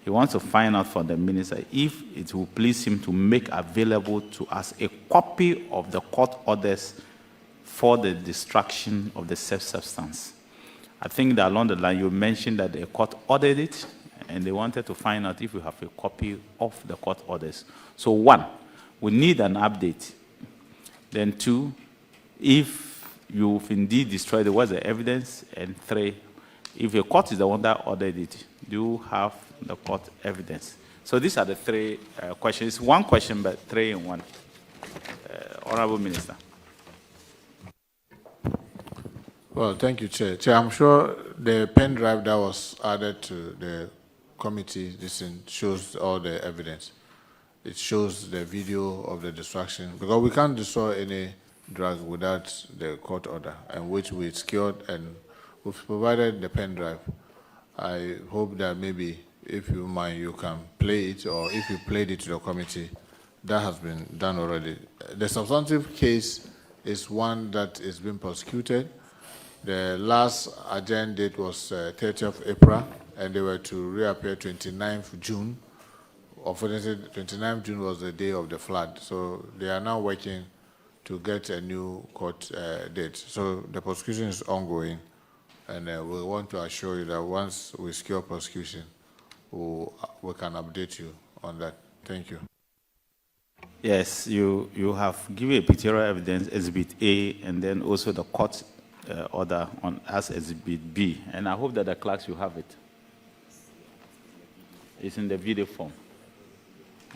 he wants to find out from the minister if it will please him to make available to us a copy of the court orders for the destruction of the safe substance. I think that along the line you mentioned that the court ordered it, and they wanted to find out if we have a copy of the court orders. So 1, we need an update. Then 2, if you've indeed destroyed it, what's the evidence? And 3, if your court is the one that ordered it, do you have the court evidence? So these are the 3 questions. It's 1 question, but 3 in 1. Honorable Minister. Well, thank you, Chair. Chair, I'm sure the pen drive that was added to the committee, this shows all the evidence. It shows the video of the destruction, because we can't destroy any drug without the court order, and which we secured, and we've provided the pen drive. I hope that maybe, if you mind, you can play it, or if you played it to the committee, that has been done already. The substantive case is one that is being prosecuted. The last adjourned date was 30th April, and they were to reappear 29th June. Unfortunately, 29th June was the day of the flood, so they are now working to get a new court date. So the prosecution is ongoing, and we want to assure you that once we secure prosecution, we can update you on that. Thank you. Yes, you have given a pictorial evidence, Exhibit A, and then also the court order on as Exhibit B. And I hope that the clerks will have it. It's in the video form.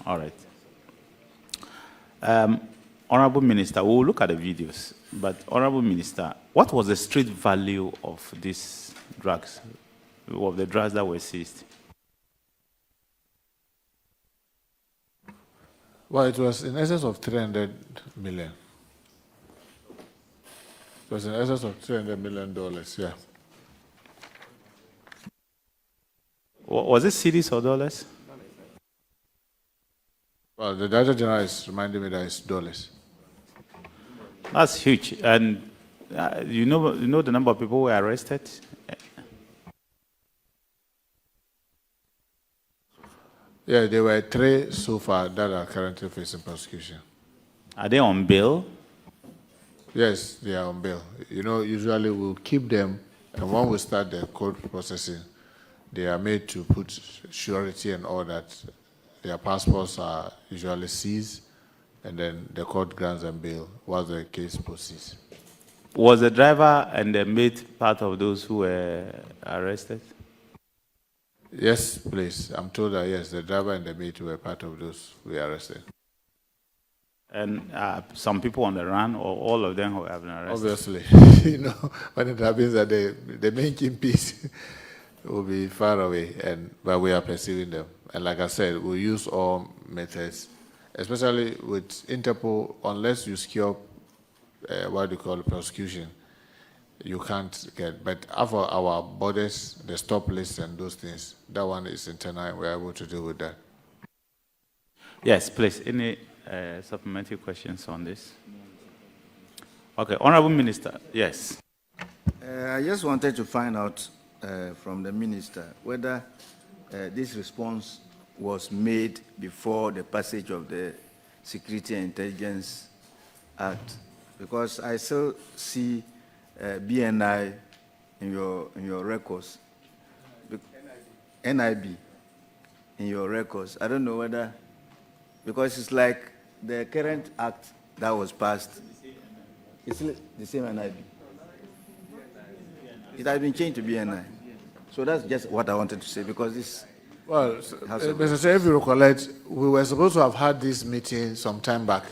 All right. Honorable Minister, we will look at the videos. But Honorable Minister, what was the street value of these drugs, of the drugs that were seized? Well, it was in excess of 300 million. It was in excess of $300 million, yeah. Was it cedis or dollars? Well, the Director General is reminding me that it's dollars. That's huge. And you know the number of people who were arrested? Yeah, there were 3 so far that are currently facing prosecution. Are they on bail? Yes, they are on bail. You know, usually we'll keep them, and when we start the court processing, they are made to put surety and all that. Their passports are usually seized, and then the court grants them bail while the case proceeds. Was the driver and the maid part of those who were arrested? Yes, please. I'm told that yes, the driver and the maid were part of those who were arrested. And some people on the run, or all of them who have been arrested? Obviously, you know, when it happens that the main kingpins will be far away, but we are pursuing them. And like I said, we'll use all methods, especially with Interpol. Unless you secure what you call prosecution, you can't get. But for our borders, the stop list and those things, that one is internal, and we're able to deal with that. Yes, please. Any supplementary questions on this? Okay, Honorable Minister, yes. I just wanted to find out from the Minister whether this response was made before the passage of the Security and Intelligence Act, because I still see BNI in your records, NIB in your records. I don't know whether, because it's like the current act that was passed, it's the same NIB. It has been changed to BNI. So that's just what I wanted to say, because this... Well, Mr. Chair, if you recollect, we were supposed to have had this meeting some time back,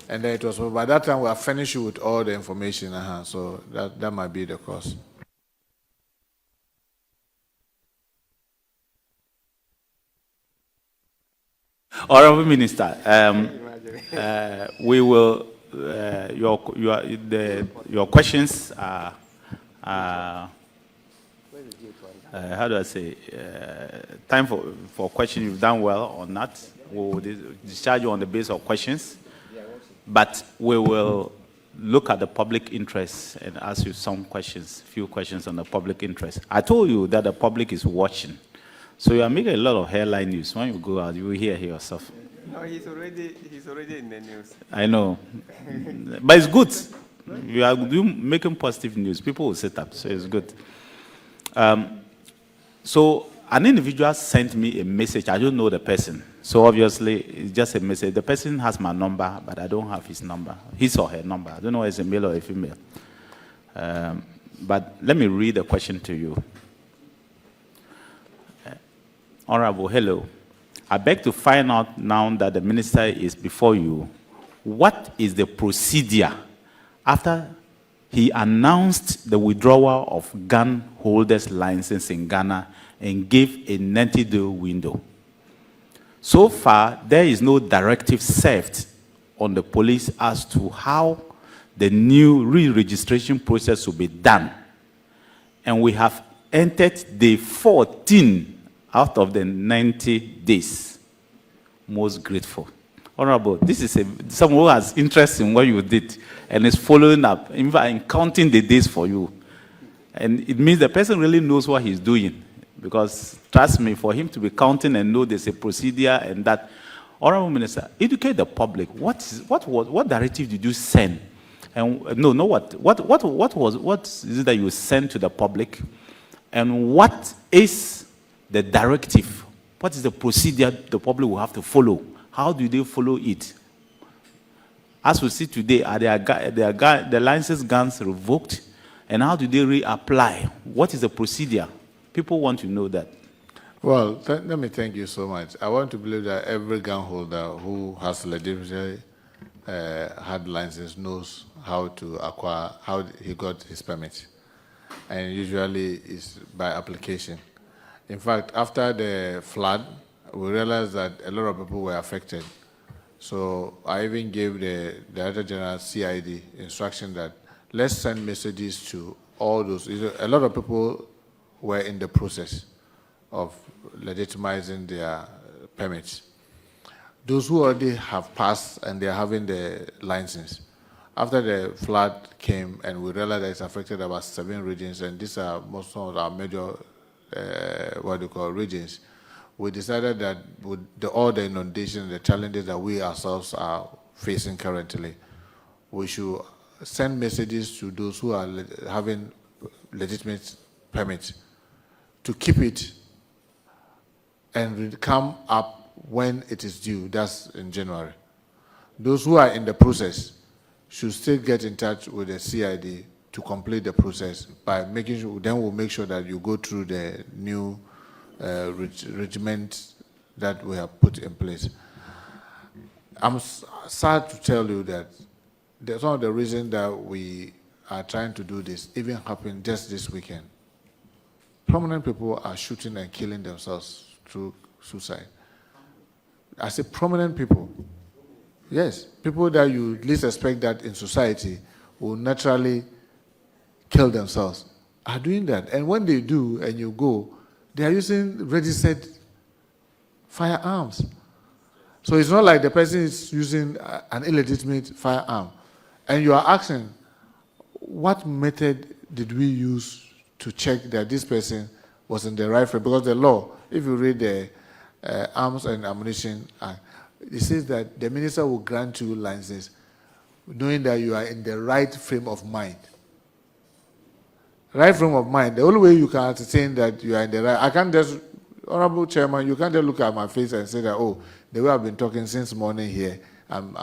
and then it was, by that time we are finished with all the information, so that might be the cause. Honorable Minister, we will, your questions are how do I say, time for questions. You've done well on that. We will discharge you on the basis of questions, but we will look at the public interest and ask you some questions, few questions on the public interest. I told you that the public is watching, so you are making a lot of headline news. When you go out, you will hear yourself. No, he's already in the news. I know, but it's good. You are making positive news. People will sit up, so it's good. So an individual sent me a message. I don't know the person. So obviously, it's just a message. The person has my number, but I don't have his number, his or her number. I don't know if it's a male or a female. But let me read the question to you. Honorable, hello. I beg to find out now that the minister is before you, what is the procedure after he announced the withdrawal of gun holders' license in Ghana and gave a 90-day window? So far, there is no directive served on the police as to how the new re-registration process will be done. And we have entered day 14 out of the 90 days. Most grateful. Honorable, this is someone who has interest in what you did and is following up, in fact, counting the days for you. And it means the person really knows what he's doing. Because, trust me, for him to be counting and know there's a procedure and that, Honorable Minister, educate the public. What directive did you send? And what is it that you sent to the public? And what is the directive? What is the procedure the public will have to follow? How do they follow it? As we see today, are the licensed guns revoked? And how do they reapply? What is the procedure? People want to know that. Well, let me thank you so much. I want to believe that every gun holder who has legitimately had license knows how to acquire, how he got his permit. And usually it's by application. In fact, after the flood, we realized that a lot of people were affected. So I even gave the Director General CID instruction that let's send messages to all those. A lot of people were in the process of legitimizing their permits. Those who already have passed and they're having the license, after the flood came and we realized that it's affected about 7 regions, and these are most of our major, regions, we decided that with all the inundation, the challenges that we ourselves are facing currently, we should send messages to those who are having legitimate permits to keep it and come up when it is due, that's in January. Those who are in the process should still get in touch with the CID to complete the process by making sure, then we'll make sure that you go through the new regiment that we have put in place. I'm sad to tell you that some of the reasons that we are trying to do this even happened just this weekend. Prominent people are shooting and killing themselves through suicide. I say prominent people. Yes, people that you least expect that in society will naturally kill themselves are doing that. And when they do and you go, they are using registered firearms. So it's not like the person is using an illegitimate firearm. And you are asking, what method did we use to check that this person was in the right frame? Because the law, if you read the Arms and Ammunition Act, it says that the minister will grant you license knowing that you are in the right frame of mind. Right frame of mind. The only way you can ascertain that you are in the right, I can't just, Honorable Chairman, you can't just look at my face and say that, oh, the way I've been talking since morning here, I'm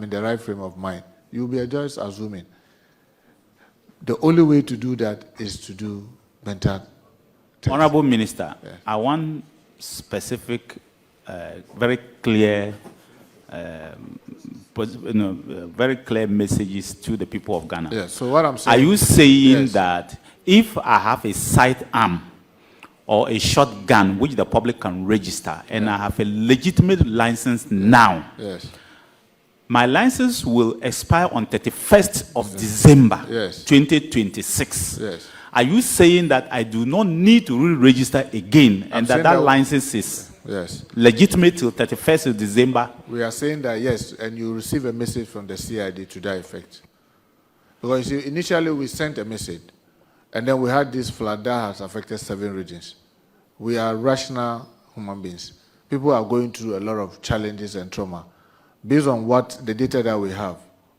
in the right frame of mind. You'll be just assuming. The only way to do that is to do mental tests. Honorable Minister, yes. I want specific, very clear, very clear messages to the people of Ghana. Yes. So what I'm saying, are you saying yes, that if I have a sidearm or a shotgun which the public can register and I have a legitimate license now, yes, my license will expire on 31st of December 2026. Yes. Are you saying that I do not need to re-register again and that license is legitimate till 31st of December? We are saying that yes, and you receive a message from the CID to that effect. Because you see, initially we sent a message, and then we had this flood that has affected 7 regions. We are rational human beings. People are going through a lot of challenges and trauma. Based on what the data that we have,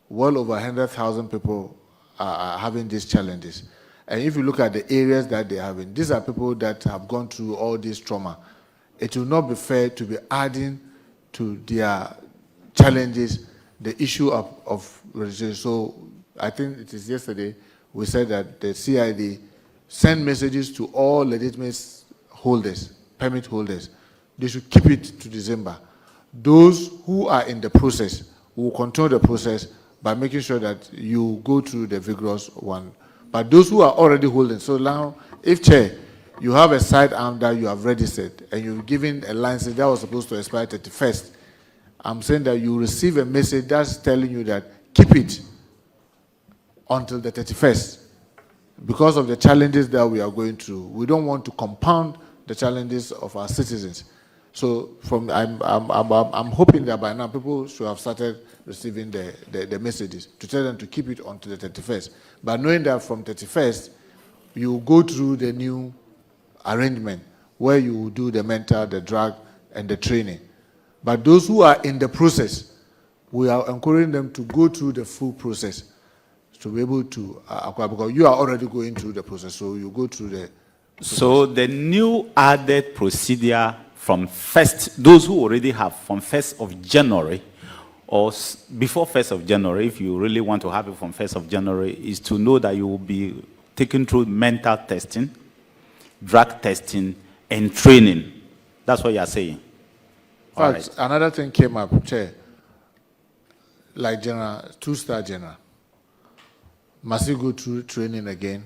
well over 100,000 people are having these challenges. And if you look at the areas that they are having, these are people that have gone through all this trauma. It will not be fair to be adding to their challenges the issue of registration. So I think it is yesterday we said that the CID send messages to all legitimate holders, permit holders. They should keep it to December. Those who are in the process will control the process by making sure that you go through the vigorous one. But those who are already holding, so now, if Chair, you have a sidearm that you have registered and you've given a license that was supposed to expire 31st, I'm saying that you receive a message that's telling you that keep it until the 31st. Because of the challenges that we are going through, we don't want to compound the challenges of our citizens. So I'm hoping that by now people should have started receiving the messages to tell them to keep it until the 31st. But knowing that from 31st, you go through the new arrangement where you do the mental, the drug, and the training. But those who are in the process, we are encouraging them to go through the full process to be able to acquire, because you are already going through the process, so you go through the process. So the new added procedure from those who already have from 1st of January or before 1st of January, if you really want to have it from 1st of January, is to know that you will be taken through mental testing, drug testing, and training. That's what you are saying. In fact, another thing came up, Chair, like general, 2-star general. Must you go through training again?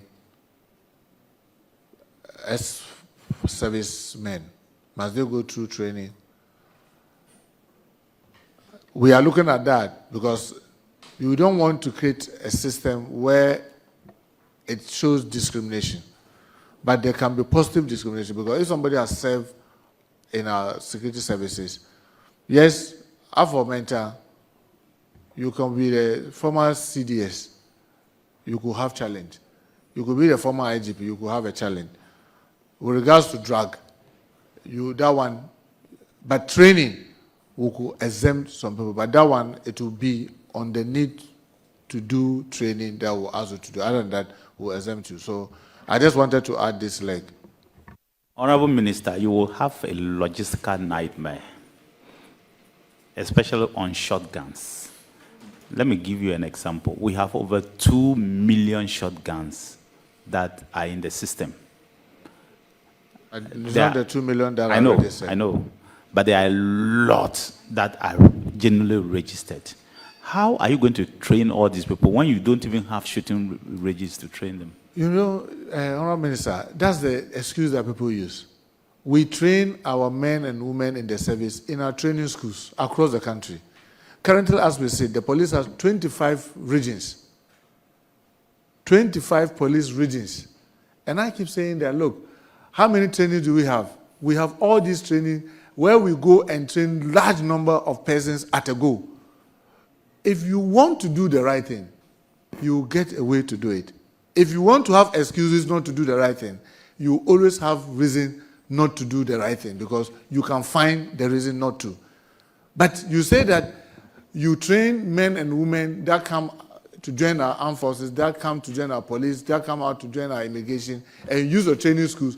As servicemen, must they go through training? We are looking at that because you don't want to create a system where it shows discrimination. But there can be positive discrimination because if somebody has served in our security services, yes, aforementioned, you can be the former CDS, you could have challenge. You could be the former IGP, you could have a challenge. With regards to drug, that one, but training, we could exempt some people, but that one, it will be on the need to do training that will ask you to do. Other than that, we'll exempt you. So I just wanted to add this leg. Honorable Minister, you will have a logistical nightmare, especially on shotguns. Let me give you an example. We have over 2 million shotguns that are in the system. It's not the 2 million that I know, but there are a lot that are generally registered. How are you going to train all these people when you don't even have shooting ranges to train them? You know, Honorable Minister, that's the excuse that people use. We train our men and women in the service in our training schools across the country. Currently, as we said, the police has 25 regions. 25 police regions. And I keep saying that, look, how many trainings do we have? We have all these training where we go and train large number of persons at a go. If you want to do the right thing, you get a way to do it. If you want to have excuses not to do the right thing, you always have reason not to do the right thing because you can find the reason not to. But you say that you train men and women that come to join our armed forces, that come to join our police, that come out to join our immigration, and use the training schools.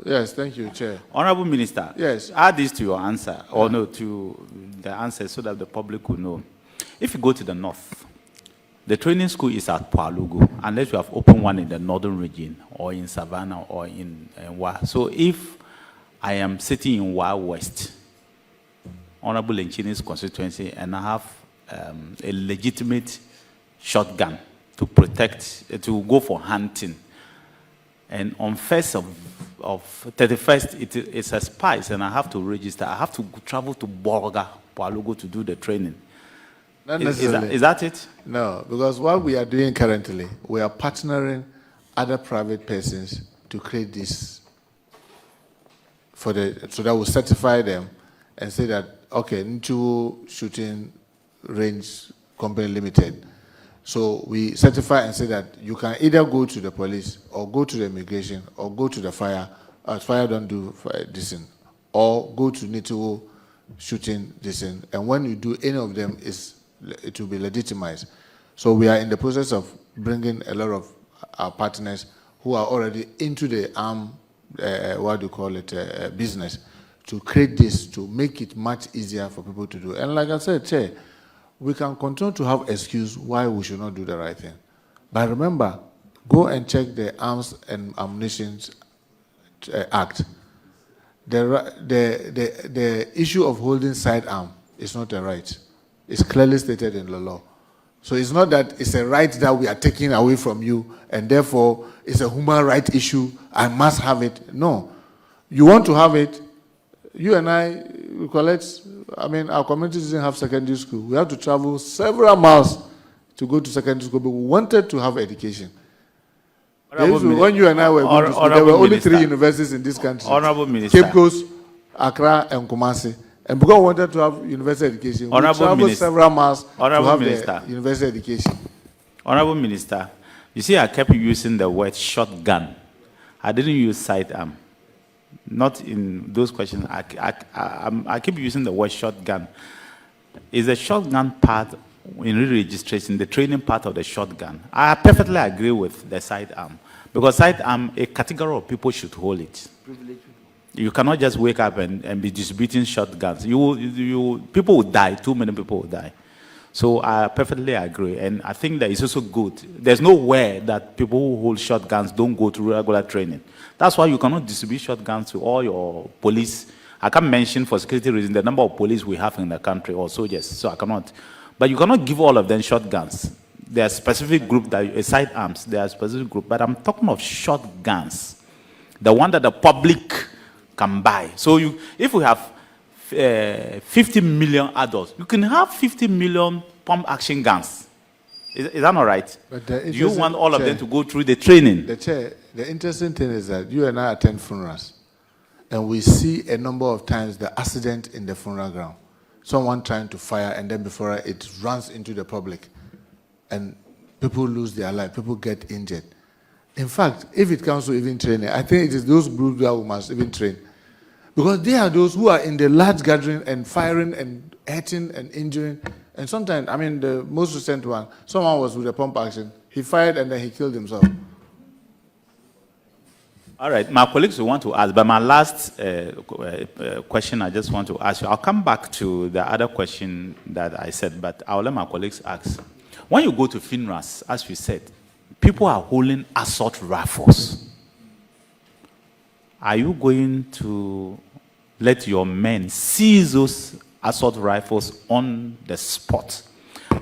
Yes, thank you, Chair. Honorable Minister, yes, add this to your answer, or no, to the answer so that the public will know. If you go to the north, the training school is at Palugu, unless you have opened one in the northern region, or in Savannah, or in Wa. So if I am sitting in Wa West, Honorable Lenchini's constituency, and I have a legitimate shotgun to protect, to go for hunting, and on 1st of 31st, it's a spice, and I have to register. I have to travel to Borga, Palugu, to do the training. Not necessarily. Is that it? No, because what we are doing currently, we are partnering other private persons to create this so that we'll certify them and say that, okay, into shooting range company limited. So we certify and say that you can either go to the police or go to the immigration or go to the fire. Fire don't do this thing, or go to NITO shooting this thing. And when you do any of them, it will be legitimized. So we are in the process of bringing a lot of our partners who are already into the business to create this, to make it much easier for people to do. And like I said, Chair, we can continue to have excuse why we should not do the right thing. But remember, go and check the Arms and Ammunition Act. The issue of holding sidearm is not a right. It's clearly stated in the law. So it's not that it's a right that we are taking away from you, and therefore it's a human right issue, I must have it. No. You want to have it, you and I, we collect, our community doesn't have secondary school. We have to travel several miles to go to secondary school, but we wanted to have education. When you and I were going to school, there were only 3 universities in this country. Honorable Minister. Cape Coast, Accra and Kumasi. And because we wanted to have university education, we traveled several miles to have the university education. Honorable Minister, you see, I kept using the word shotgun. I didn't use sidearm. Not in those questions. I keep using the word shotgun. Is the shotgun part in re-registration, the training part of the shotgun? I perfectly agree with the sidearm. Because sidearm, a category of people should hold it. You cannot just wake up and be distributing shotguns. People will die. Too many people will die. So I perfectly agree. And I think that it's also good. There's nowhere that people who hold shotguns don't go to regular training. That's why you cannot distribute shotguns to all your police. I can't mention for security reasons the number of police we have in the country or soldiers. So I cannot. But you cannot give all of them shotguns. There are specific groups, that sidearms, there are specific groups. But I'm talking of shotguns. The one that the public can buy. So if we have 50 million adults, you can have 50 million pump action guns. Is that not right? Do you want all of them to go through the training? The interesting thing is that you and I attend funerals, and we see a number of times the accident in the funeral ground. Someone trying to fire, and then before it runs into the public, and people lose their life, people get injured. In fact, if it comes to even training, I think it is those groups that we must even train. Because they are those who are in the large gathering and firing and hurting and injuring. And sometimes, I mean, the most recent one, someone was with a pump action. He fired and then he killed himself. All right, my colleagues will want to ask, but my last question I just want to ask you. I'll come back to the other question that I said, but I'll let my colleagues ask. When you go to funerals, as we said, people are holding assault rifles. Are you going to let your men seize those assault rifles on the spot?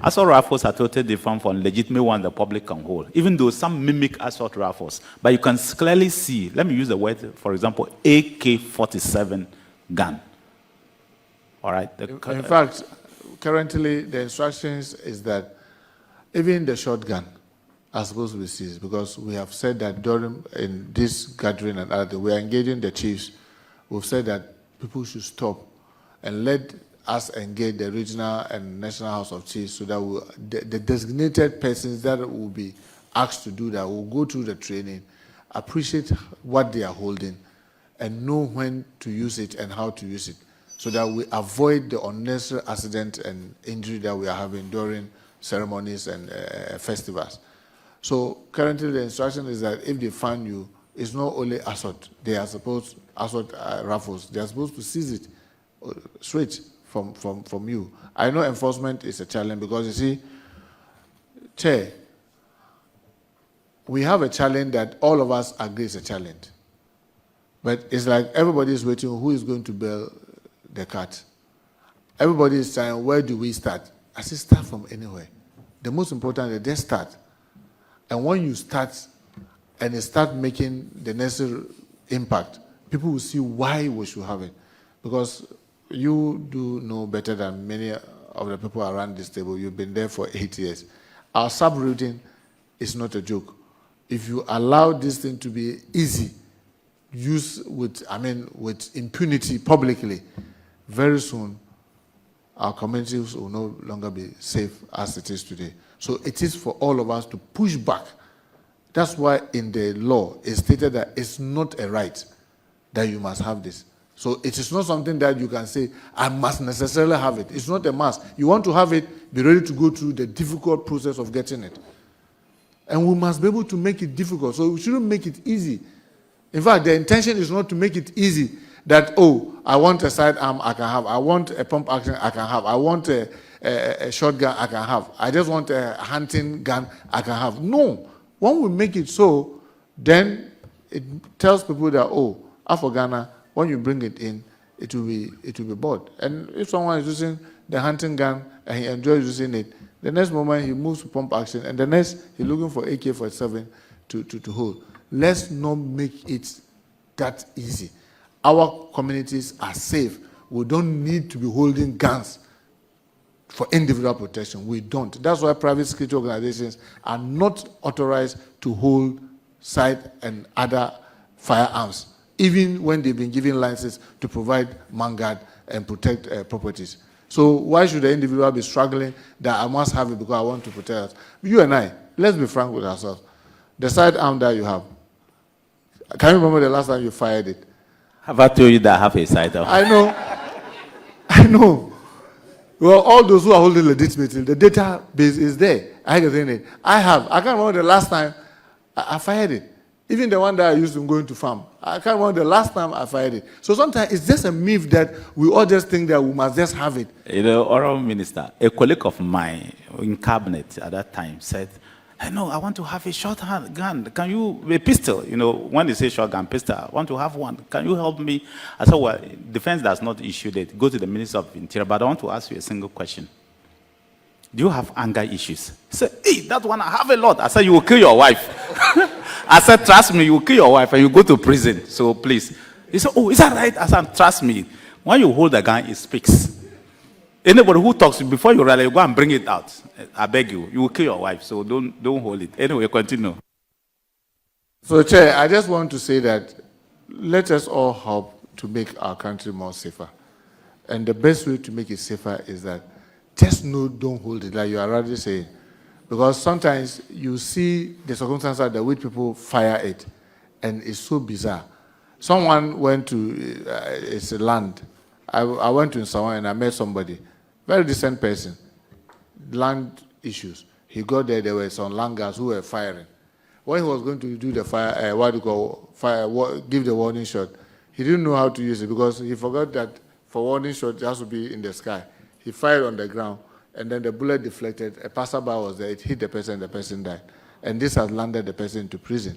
Assault rifles are totally different from legitimate ones the public can hold, even though some mimic assault rifles. But you can clearly see, let me use the word, for example, AK-47 gun. All right? In fact, currently the instructions is that even the shotgun are supposed to be seized, because we have said that during in this gathering and other, we are engaging the chiefs. We've said that people should stop and let us engage the regional and national House of Chiefs, so that the designated persons that will be asked to do that will go through the training, appreciate what they are holding, and know when to use it and how to use it, so that we avoid the unnecessary accident and injury that we are having during ceremonies and festivals. So currently the instruction is that if they find you, it's not only assault. They are supposed, assault rifles, they are supposed to seize it straight from you. I know enforcement is a challenge, because you see, Chair, we have a challenge that all of us agree is a challenge. But it's like everybody is waiting, who is going to bail the cat? Everybody is saying, where do we start? I say, start from anywhere. The most important is just start. And when you start, and you start making the necessary impact, people will see why we should have it. Because you do know better than many of the people around this table. You've been there for 8 years. Our subroutine is not a joke. If you allow this thing to be easy, used with impunity publicly, very soon our communities will no longer be safe as it is today. So it is for all of us to push back. That's why in the law it's stated that it's not a right that you must have this. So it is not something that you can say, I must necessarily have it. It's not a must. You want to have it, be ready to go through the difficult process of getting it. And we must be able to make it difficult. So we shouldn't make it easy. In fact, the intention is not to make it easy that, oh, I want a sidearm, I can have. I want a pump action, I can have. I want a shotgun, I can have. I just want a hunting gun, I can have. No. When we make it so, then it tells people that, oh, after Ghana, when you bring it in, it will be bought. And if someone is using the hunting gun and he enjoys using it, the next moment he moves to pump action, and the next he's looking for AK-47 to hold. Let's not make it that easy. Our communities are safe. We don't need to be holding guns for individual protection. We don't. That's why private security organizations are not authorized to hold side and other firearms even when they've been given licenses to provide man-guard and protect properties. So why should the individual be struggling that I must have it because I want to protect us? You and I, let's be frank with ourselves. The sidearm that you have, can you remember the last time you fired it? Have I told you that I have a sidearm? I know. I know. Well, all those who are holding legitimately, the database is there. I can't remember the last time I fired it. Even the one that I used to go into farm. I can't remember the last time I fired it. So sometimes it's just a myth that we all just think that we must just have it. You know, Honorable Minister, a colleague of mine in cabinet at that time said, "I know, I want to have a short-hand gun. Can you, a pistol? You know, when they say shotgun, pistol, I want to have one. Can you help me?" I said, "Well, defense does not issue it. Go to the Minister of Interior, but I want to ask you a single question. Do you have anger issues?" He said, "Hey, that one, I have a lot." I said, "You will kill your wife." I said, "Trust me, you will kill your wife and you go to prison. So please." He said, "Oh, is that right?" I said, "Trust me. When you hold the gun, it speaks. Anybody who talks, before you rally, go and bring it out. I beg you. You will kill your wife, so don't hold it." Anyway, continue. So, Chair, I just want to say that let us all help to make our country more safer. And the best way to make it safer is that just know, don't hold it, like you are already saying. Because sometimes you see the circumstances that which people fire it, and it's so bizarre. Someone went to, it's a land. I went to Sawan and I met somebody, very decent person, land issues. He got there were some land guards who were firing. When he was going to do the give the warning shot, he didn't know how to use it because he forgot that for warning shot, it has to be in the sky. He fired on the ground, and then the bullet deflected. A passerby was there, it hit the person, and the person died. And this has landed the person into prison.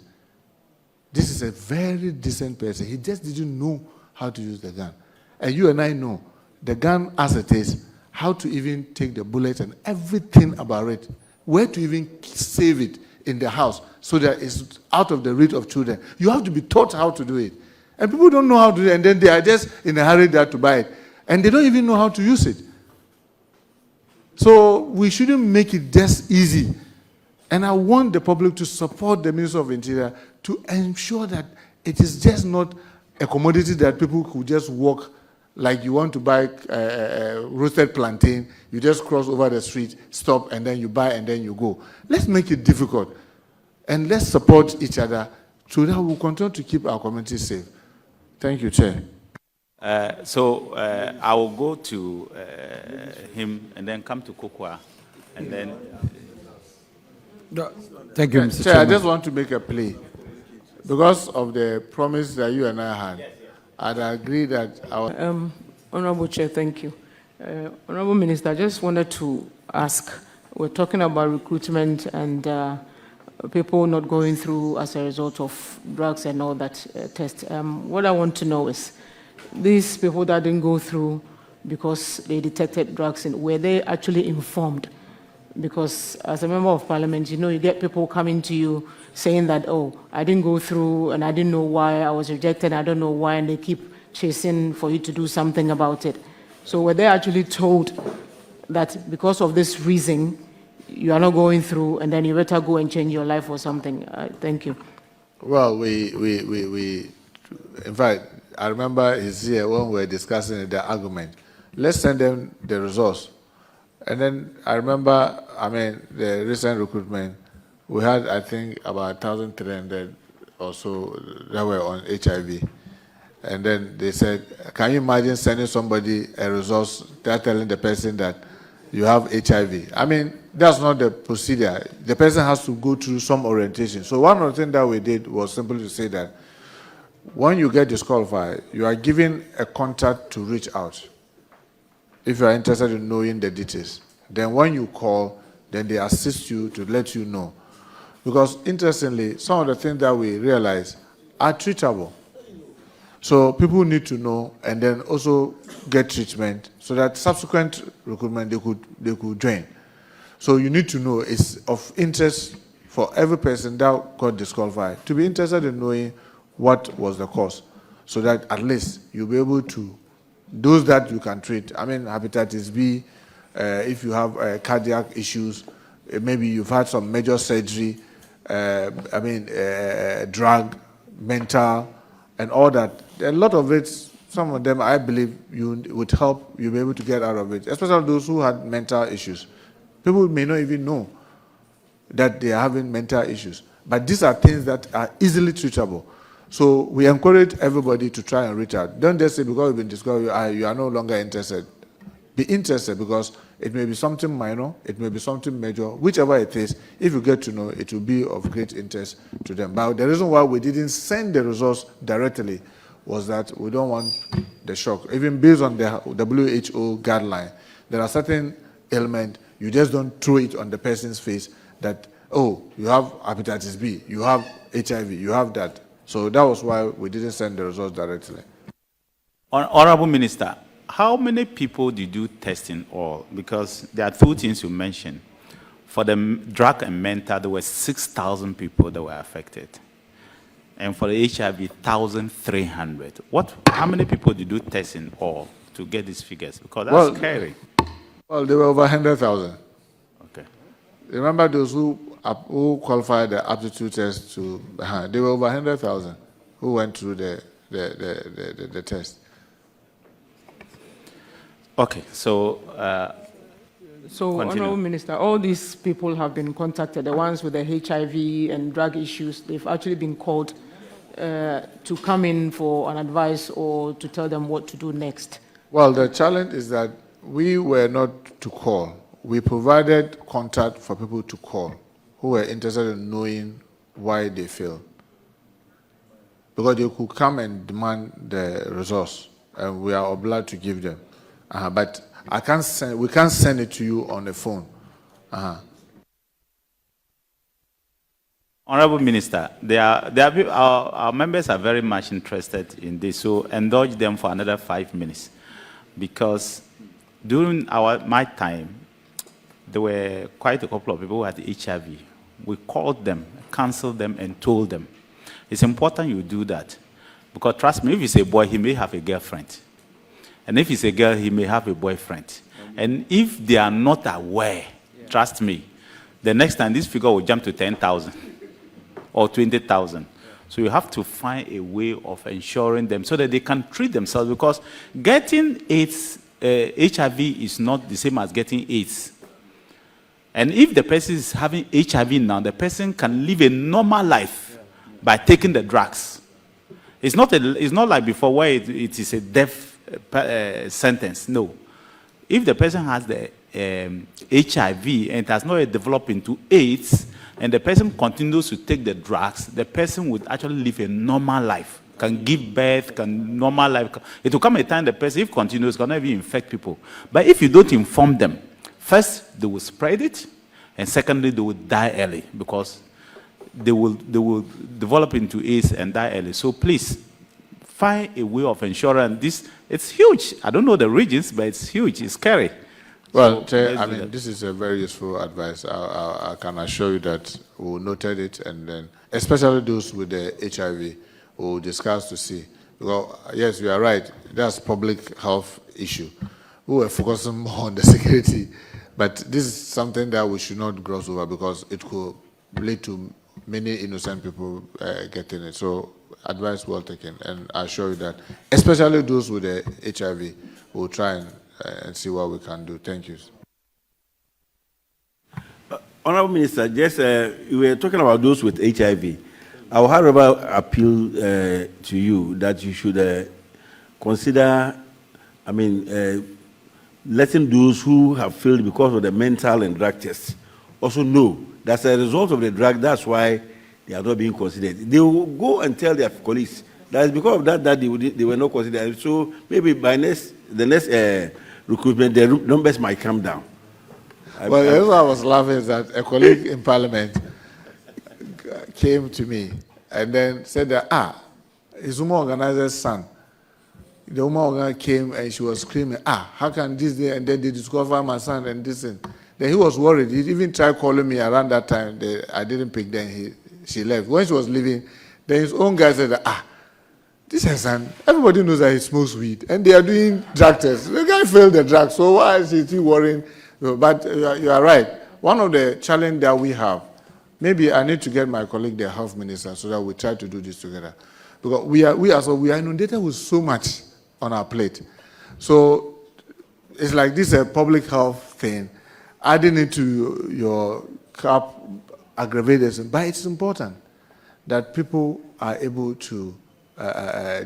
This is a very decent person. He just didn't know how to use the gun. And you and I know the gun as it is, how to even take the bullet and everything about it, where to even save it in the house so that it's out of the reach of children. You have to be taught how to do it. And people don't know how to do it, and then they are just in a hurry there to buy it. And they don't even know how to use it. So we shouldn't make it just easy. And I want the public to support the Minister of Interior to ensure that it is just not a commodity that people could just walk like you want to buy roasted plantain, you just cross over the street, stop, and then you buy, and then you go. Let's make it difficult. And let's support each other so that we'll continue to keep our community safe. Thank you, Chair. I will go to him and then come to Kokwa, and then... Thank you, Mr. Chair. I just want to make a plea. Because of the promise that you and I had, I'd agree that our... Honorable Chair, thank you. Honorable Minister, I just wanted to ask, we're talking about recruitment and people not going through as a result of drugs and all that test. What I want to know is, these people that didn't go through because they detected drugs, were they actually informed? Because as a member of parliament, you know, you get people coming to you saying that, "Oh, I didn't go through and I didn't know why, I was rejected, I don't know why," and they keep chasing for you to do something about it. So were they actually told that because of this reason, you are not going through and then you better go and change your life or something? Thank you. Well, in fact, I remember it's here when we were discussing the argument. Let's send them the results. And then I remember, the recent recruitment, we had, I think, about 1,300 or so that were on HIV. And then they said, can you imagine sending somebody a resource, they're telling the person that you have HIV? That's not the procedure. The person has to go through some orientation. So one of the things that we did was simply to say that when you get disqualified, you are given a contact to reach out. If you are interested in knowing the details, then when you call, then they assist you to let you know. Because interestingly, some of the things that we realize are treatable. So people need to know and then also get treatment so that subsequent recruitment they could join. So you need to know, it's of interest for every person that got disqualified to be interested in knowing what was the cause, so that at least you'll be able to, those that you can treat, hepatitis B, if you have cardiac issues, maybe you've had some major surgery, drug, mental, and all that. A lot of it, some of them, I believe, you would help you be able to get out of it, especially those who had mental issues. People may not even know that they are having mental issues. But these are things that are easily treatable. So we encourage everybody to try and reach out. Don't just say because you've been discovered, you are no longer interested. Be interested, because it may be something minor, it may be something major, whichever it is. If you get to know, it will be of great interest to them. But the reason why we didn't send the results directly was that we don't want the shock. Even based on the WHO guideline, there are certain ailments, you just don't throw it on the person's face that, oh, you have hepatitis B, you have HIV, you have that. So that was why we didn't send the results directly. Honorable Minister, how many people did you test in all? Because there are two things you mentioned. For the drug and mental, there were 6,000 people that were affected. And for the HIV, 1,300. How many people did you test in all to get these figures? Because that's scary. Well, there were over 100,000. Okay. Remember those who qualified the aptitude test to, they were over 100,000 who went through the test. Okay, so Honorable Minister, all these people have been contacted, the ones with the HIV and drug issues, they've actually been called to come in for an advice or to tell them what to do next. Well, the challenge is that we were not to call. We provided contact for people to call who were interested in knowing why they failed. Because they could come and demand the resource, and we are obliged to give them. But we can't send it to you on the phone. Honorable Minister, our members are very much interested in this, so indulge them for another 5 minutes. Because during my time, there were quite a couple of people who had HIV. We called them, counseled them, and told them. It's important you do that. Because trust me, if he's a boy, he may have a girlfriend. And if he's a girl, he may have a boyfriend. And if they are not aware, trust me, the next time this figure will jump to 10,000 or 20,000. So you have to find a way of ensuring them so that they can treat themselves, because getting AIDS, HIV is not the same as getting AIDS. And if the person is having HIV now, the person can live a normal life by taking the drugs. It's not like before where it is a death sentence. No. If the person has the HIV and it has not developed into AIDS, and the person continues to take the drugs, the person would actually live a normal life, can give birth, normal life. It will come a time the person, if continues, cannot even infect people. But if you don't inform them, first, they will spread it, and secondly, they will die early, because they will develop into AIDS and die early. So please, find a way of ensuring this. It's huge. I don't know the regions, but it's huge. It's scary. Well, this is a very useful advice. I can assure you that we noted it, and then, especially those with the HIV, we'll discuss to see. Well, yes, you are right. That's public health issue. We were focusing more on the security, but this is something that we should not gloss over, because it could lead to many innocent people getting it. So, advice well taken, and I assure you that, especially those with the HIV, we'll try and see what we can do. Thank you. Honorable Minister, just you were talking about those with HIV. I will, however, appeal to you that you should consider, letting those who have failed because of the mental and drug tests also know that's a result of the drug. That's why they are not being considered. They will go and tell their colleagues that it's because of that they were not considered. So maybe by the next recruitment, the numbers might come down. Well, the reason I was laughing is that a colleague in Parliament came to me and then said that, his woman organizer's son. The woman organizer came and she was screaming, how can this day, and then they discover my son and this thing. Then he was worried. He even tried calling me around that time. I didn't pick, then she left. When she was leaving, then his own guy said, this is son. Everybody knows that he smokes weed, and they are doing drug tests. The guy failed the drug, so why is he worrying? But you are right. One of the challenges that we have, maybe I need to get my colleague, the health minister, so that we try to do this together. Because we are inundated with so much on our plate. So it's like this a public health thing, adding it to your cap aggravates it. But it's important that people are able to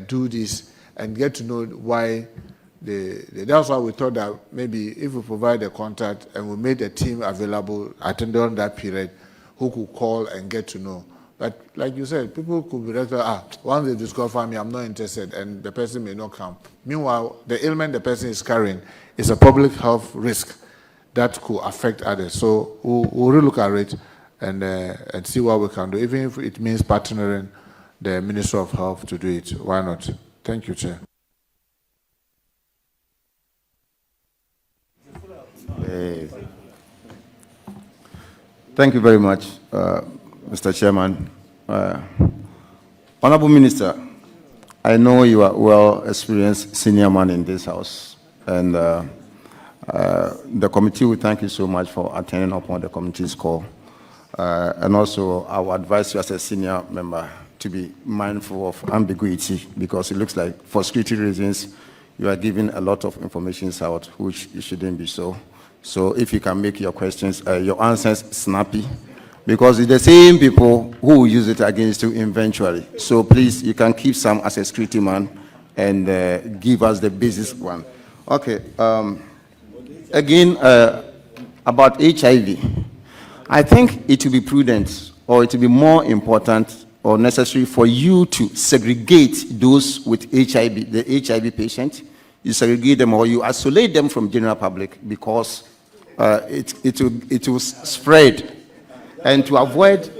do this and get to know why that's why we thought that maybe if we provide a contact and we made a team available during that period who could call and get to know. But like you said, people could be like, once they discover me, I'm not interested, and the person may not come. Meanwhile, the ailment the person is carrying is a public health risk that could affect others. So we'll relook at it and see what we can do, even if it means partnering the Ministry of Health to do it. Why not? Thank you, Chair. Thank you very much, Mr. Chairman. Honorable Minister, I know you are well-experienced senior man in this House, and the committee will thank you so much for attending upon the committee's call. And also, I will advise you as a senior member to be mindful of ambiguity, because it looks like, for security reasons, you are giving a lot of information out, which it shouldn't be so. So if you can make your questions, your answers snappy, because it's the same people who will use it against you eventually. So please, you can keep some as a security man and give us the basic one. Okay. Again, about HIV, I think it will be prudent, or it will be more important or necessary for you to segregate those with HIV, the HIV patient. You segregate them or you isolate them from general public, because it will spread. And to avoid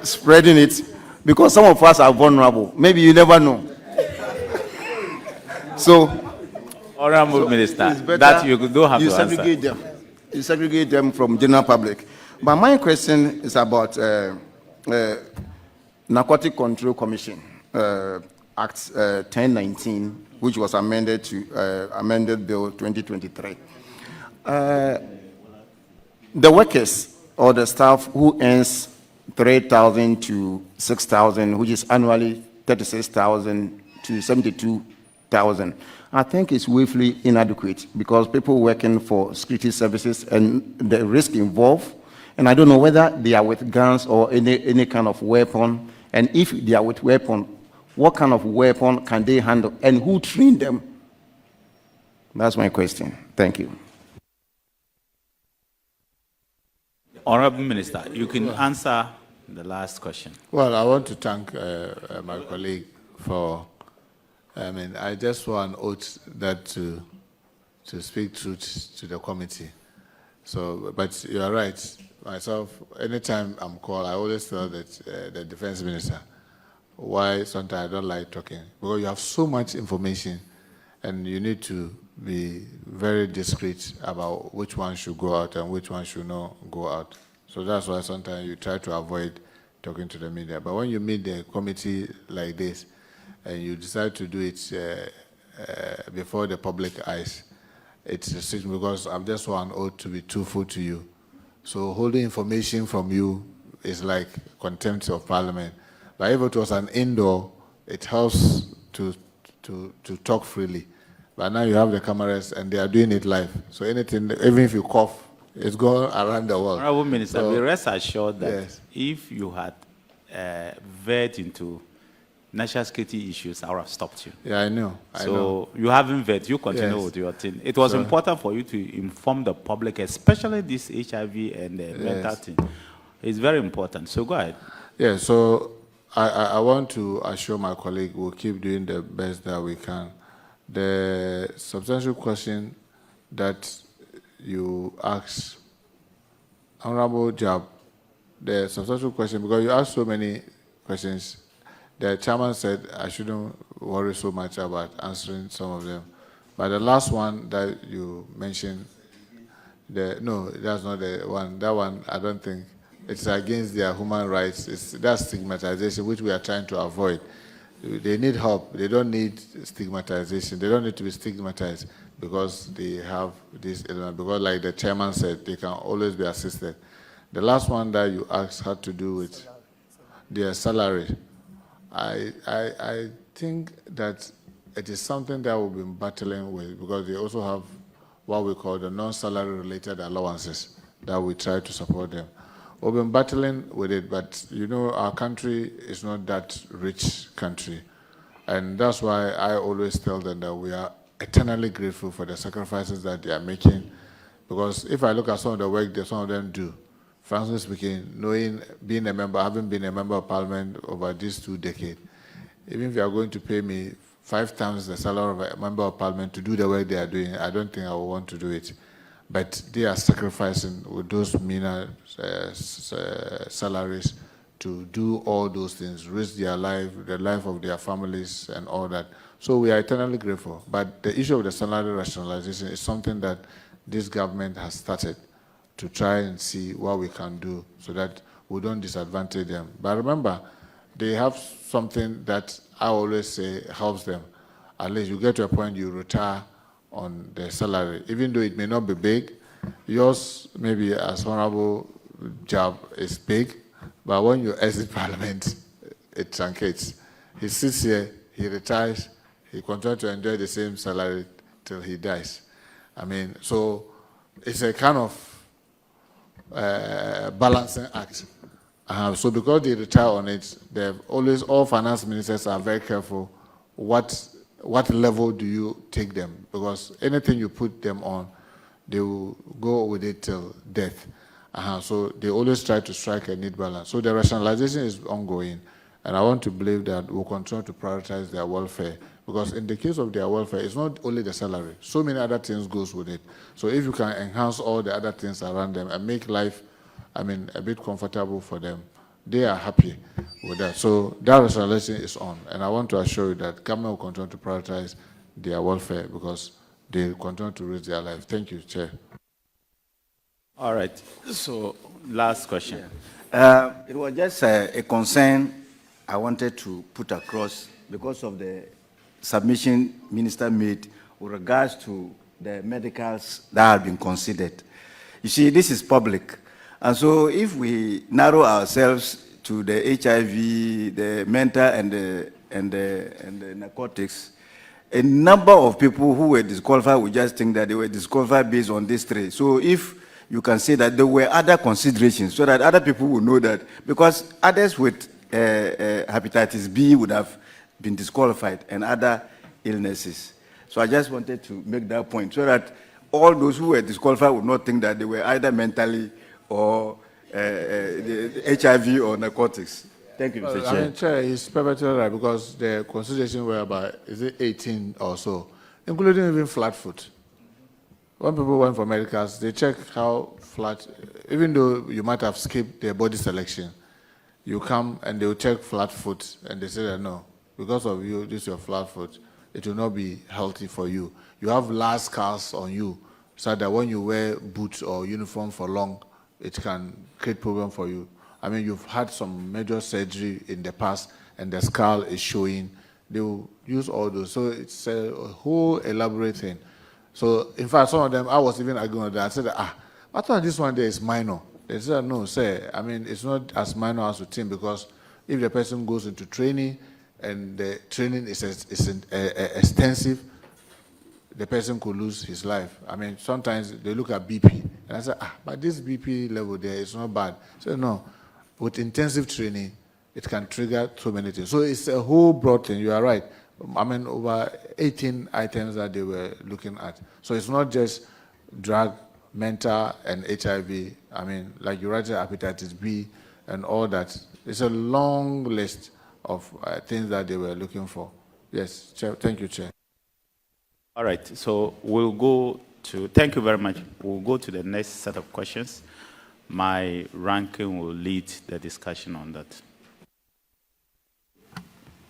spreading it, because some of us are vulnerable. Maybe you never know. So, Honorable Minister, that you don't have to segregate answer. them. You segregate them from general public. But my question is about Narcotic Control Commission, Act 1019, which was amended to amended Bill 2023. The workers or the staff who earns 3,000 to 6,000, which is annually 36,000 to 72,000, I think it's woefully inadequate, because people working for security services and the risk involved, and I don't know whether they are with guns or any kind of weapon, and if they are with weapon, what kind of weapon can they handle, and who trained them? That's my question. Thank you. Honorable Minister, you can answer the last question. Well, I want to thank my colleague for, I just want an oath that to speak truth to the committee. So, but you are right. Myself, anytime I'm called, I always tell that the defense minister why sometimes I don't like talking, because you have so much information and you need to be very discreet about which one should go out and which one should not go out. So that's why sometimes you try to avoid talking to the media. But when you meet the committee like this and you decide to do it before the public eyes, it's a situation, because I'm just one oath to be truthful to you. So holding information from you is like contempt of parliament. But if it was an indoor, it helps to talk freely. But now you have the cameras and they are doing it live. So anything, even if you cough, it's going around the world. Honorable Minister, so, be rest assured that yes, if you had veered into national security issues, I would have stopped you. Yeah, I know. So you haven't veered, you continue Yes. with your thing. It was important for you to inform the public, especially this HIV and the mental thing. It's very important. So go ahead. Yeah, so I want to assure my colleague we'll keep doing the best that we can. The substantial question that you asked, Honorable Jab, the substantial question, because you asked so many questions, the chairman said I shouldn't worry so much about answering some of them. But the last one that you mentioned, no, that's not the one. That one, I don't think. It's against their human rights. That's stigmatization, which we are trying to avoid. They need help. They don't need stigmatization. They don't need to be stigmatized because they have this element. Because like the chairman said, they can always be assisted. The last one that you asked had to do with, their salary. I think that it is something that we've been battling with because they also have what we call the non-salary related allowances that we try to support them. We've been battling with it, but you know, our country is not that rich country. And that's why I always tell them that we are eternally grateful for the sacrifices that they are making. Because if I look at some of the work that some of them do, frankly speaking, knowing, having been a member of parliament over these 2 decades, even if you are going to pay me 5 times the salary of a member of parliament to do the work they are doing, I don't think I will want to do it. But they are sacrificing with those meaner salaries to do all those things, risk their life, the life of their families and all that. So we are eternally grateful. But the issue of the salary rationalization is something that this government has started to try and see what we can do so that we don't disadvantage them. But remember, they have something that I always say helps them. At least you get to a point you retire on the salary, even though it may not be big. Yours, maybe as honorable job, is big, but when you exit parliament, it truncates. He sits here, he retires, he continues to enjoy the same salary till he dies. I mean, so it's a kind of balancing act. So because they retire on it, all finance ministers are very careful what level do you take them, because anything you put them on, they will go with it till death. So they always try to strike a neat balance. So the rationalization is ongoing, and I want to believe that we'll continue to prioritize their welfare, because in the case of their welfare, it's not only the salary. So many other things goes with it. So if you can enhance all the other things around them and make life, a bit comfortable for them, they are happy with that. So that rationalization is on, and I want to assure you that government will continue to prioritize their welfare because they continue to raise their life. Thank you, Chair. All right. So last question. It was just a concern I wanted to put across because of the submission Minister made with regards to the medicals that have been considered. You see, this is public. And so if we narrow ourselves to the HIV, the mental and the narcotics, a number of people who were disqualified would just think that they were disqualified based on these 3. So if you can say that there were other considerations so that other people will know that, because others with hepatitis B would have been disqualified and other illnesses. So I just wanted to make that point so that all those who were disqualified would not think that they were either mentally or HIV or narcotics. Thank you, Mr. Chair. Chair, he's perfectly right because the consideration were about, 18 or so, including even flat foot. When people went for medicals, they check how flat, even though you might have skipped the body selection, you come and they will check flat foot and they say that no, because of you, this is your flat foot, it will not be healthy for you. You have large scars on you so that when you wear boots or uniform for long, it can create problem for you. You've had some major surgery in the past and the skull is showing. They will use all those. So it's a whole elaborate thing. So in fact, some of them, I was even arguing with that. I said, I thought this one there is minor. They said, no, sir. It's not as minor as you think because if the person goes into training and the training is extensive, the person could lose his life. Sometimes they look at BP, and I say, but this BP level there is not bad. So no, with intensive training, it can trigger so many things. So it's a whole broad thing, you are right. Over 18 items that they were looking at. So it's not just drug, mental, and HIV. Like you write hepatitis B and all that. It's a long list of things that they were looking for. Yes, Chair. Thank you, Chair. All right, so we'll go to, thank you very much. We'll go to the next set of questions. My ranking will lead the discussion on that.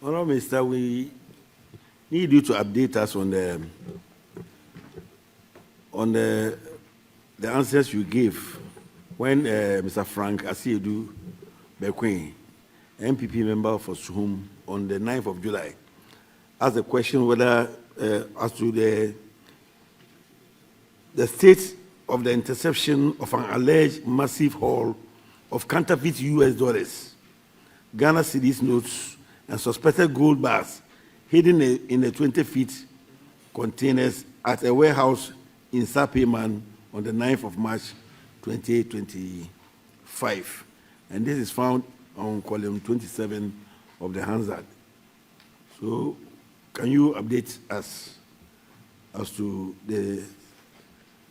Honourable Minister, we need you to update us on the answers you gave when Mr. Frank Asiedu Bekwin, MPP member for Suhum, on the 9th of July, asked the question whether as to the state of the interception of an alleged massive haul of counterfeit US dollars Ghana cedis notes, and suspected gold bars hidden in the 20-feet containers at a warehouse in Sapeman on the 9th of March 2025. And this is found on column 27 of the Hansard. So, can you update us as to the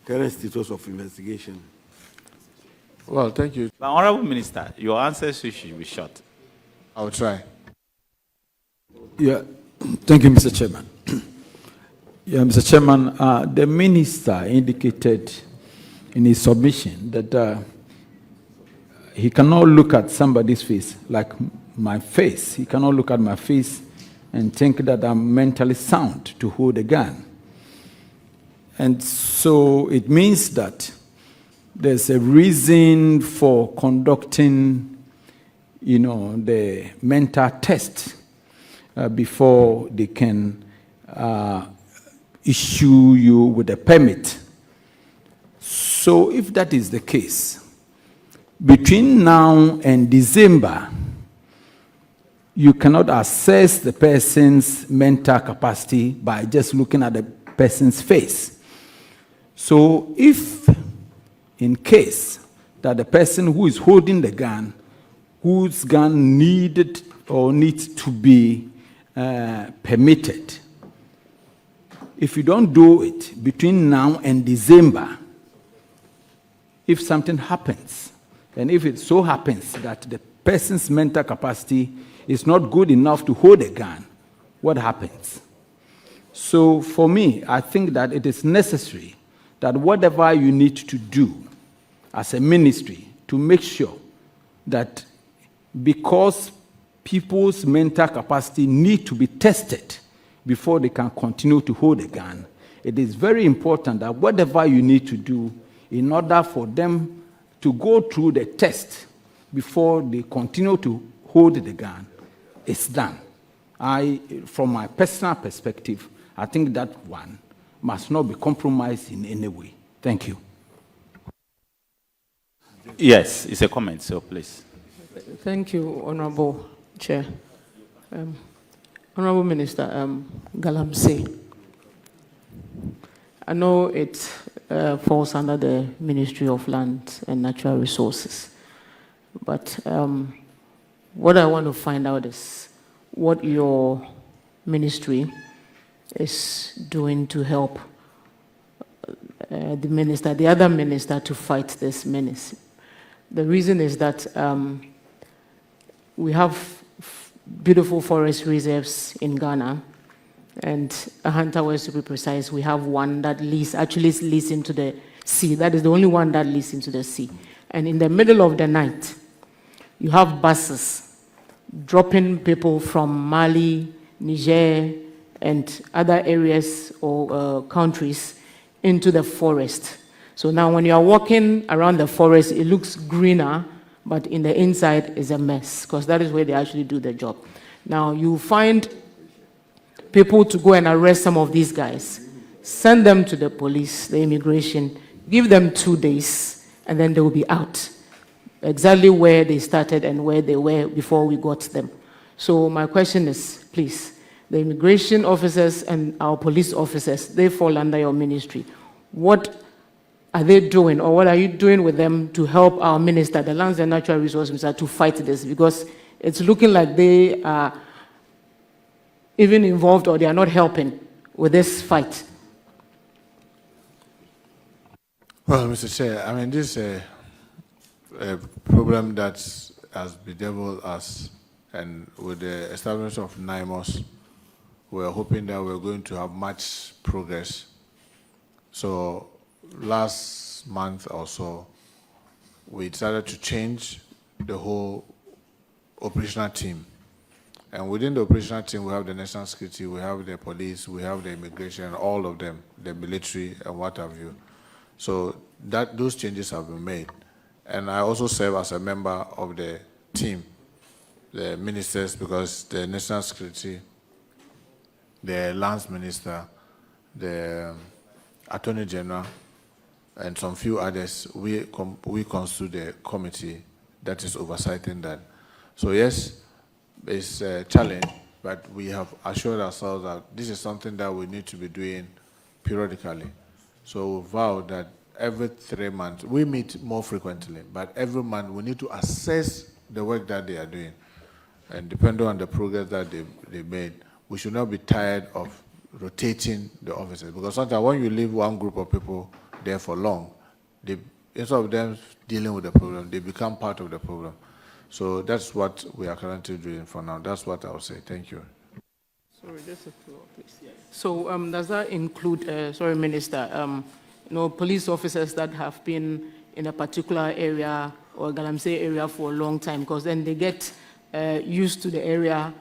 current status of investigation? Well, thank you. But Honorable Minister, your answers should be short. I'll try. Yeah, thank you, Mr. Chairman. Yeah, Mr. Chairman, the minister indicated in his submission that he cannot look at somebody's face, like my face. He cannot look at my face and think that I'm mentally sound to hold a gun. And so it means that there's a reason for conducting, the mental test before they can issue you with a permit. So if that is the case, between now and December, you cannot assess the person's mental capacity by just looking at the person's face. So if in case that the person who is holding the gun, whose gun needed or needs to be permitted, if you don't do it between now and December, if something happens, and if it so happens that the person's mental capacity is not good enough to hold a gun, what happens? So for me, I think that it is necessary that whatever you need to do as a ministry to make sure that because people's mental capacity need to be tested before they can continue to hold a gun, it is very important that whatever you need to do in order for them to go through the test before they continue to hold the gun is done. From my personal perspective, I think that one must not be compromised in any way. Thank you. Yes, it's a comment, so please. Thank you, Honorable Chair. Honorable Minister Gyamfi, I know it falls under the Ministry of Land and Natural Resources, but what I want to find out is what your ministry is doing to help the other minister to fight this menace. The reason is that we have beautiful forest reserves in Ghana, and Ahanta West, to be precise, we have one that actually leads into the sea. That is the only one that leads into the sea. And in the middle of the night, you have buses dropping people from Mali, Niger, and other areas or countries into the forest. So now when you are walking around the forest, it looks greener, but in the inside is a mess, because that is where they actually do the job. Now you find people to go and arrest some of these guys, send them to the police, the immigration, give them 2 days, and then they will be out. Exactly where they started and where they were before we got them. So my question is, please, the immigration officers and our police officers, they fall under your ministry. What are they doing, or what are you doing with them to help our minister, the Lands and Natural Resources Minister, to fight this? Because it's looking like they are even involved or they are not helping with this fight. Well, Mr. Chair, I mean, this is a problem that has bedeviled us, and with the establishment of NIMOS, we're hoping that we're going to have much progress. So last month or so, we decided to change the whole operational team. And within the operational team, we have the national security, we have the police, we have the immigration, all of them, the military and what have you. So those changes have been made. And I also serve as a member of the team, the ministers, because the national security, the lands minister, the attorney general, and some few others, we constitute the committee that is oversighting that. So yes, is a challenge, but we have assured ourselves that this is something that we need to be doing periodically. So we vow that every 3 months, we meet more frequently, but every month we need to assess the work that they are doing. And depending on the progress that they made, we should not be tired of rotating the officers. Because sometimes when you leave one group of people there for long, instead of them dealing with the problem, they become part of the problem. So that's what we are currently doing for now. That's what I would say. Thank you. Sorry, just a follow-up, please. So does that include, sorry, Minister, police officers that have been in a particular area or Galamsey area for a long time, because then they get used to the area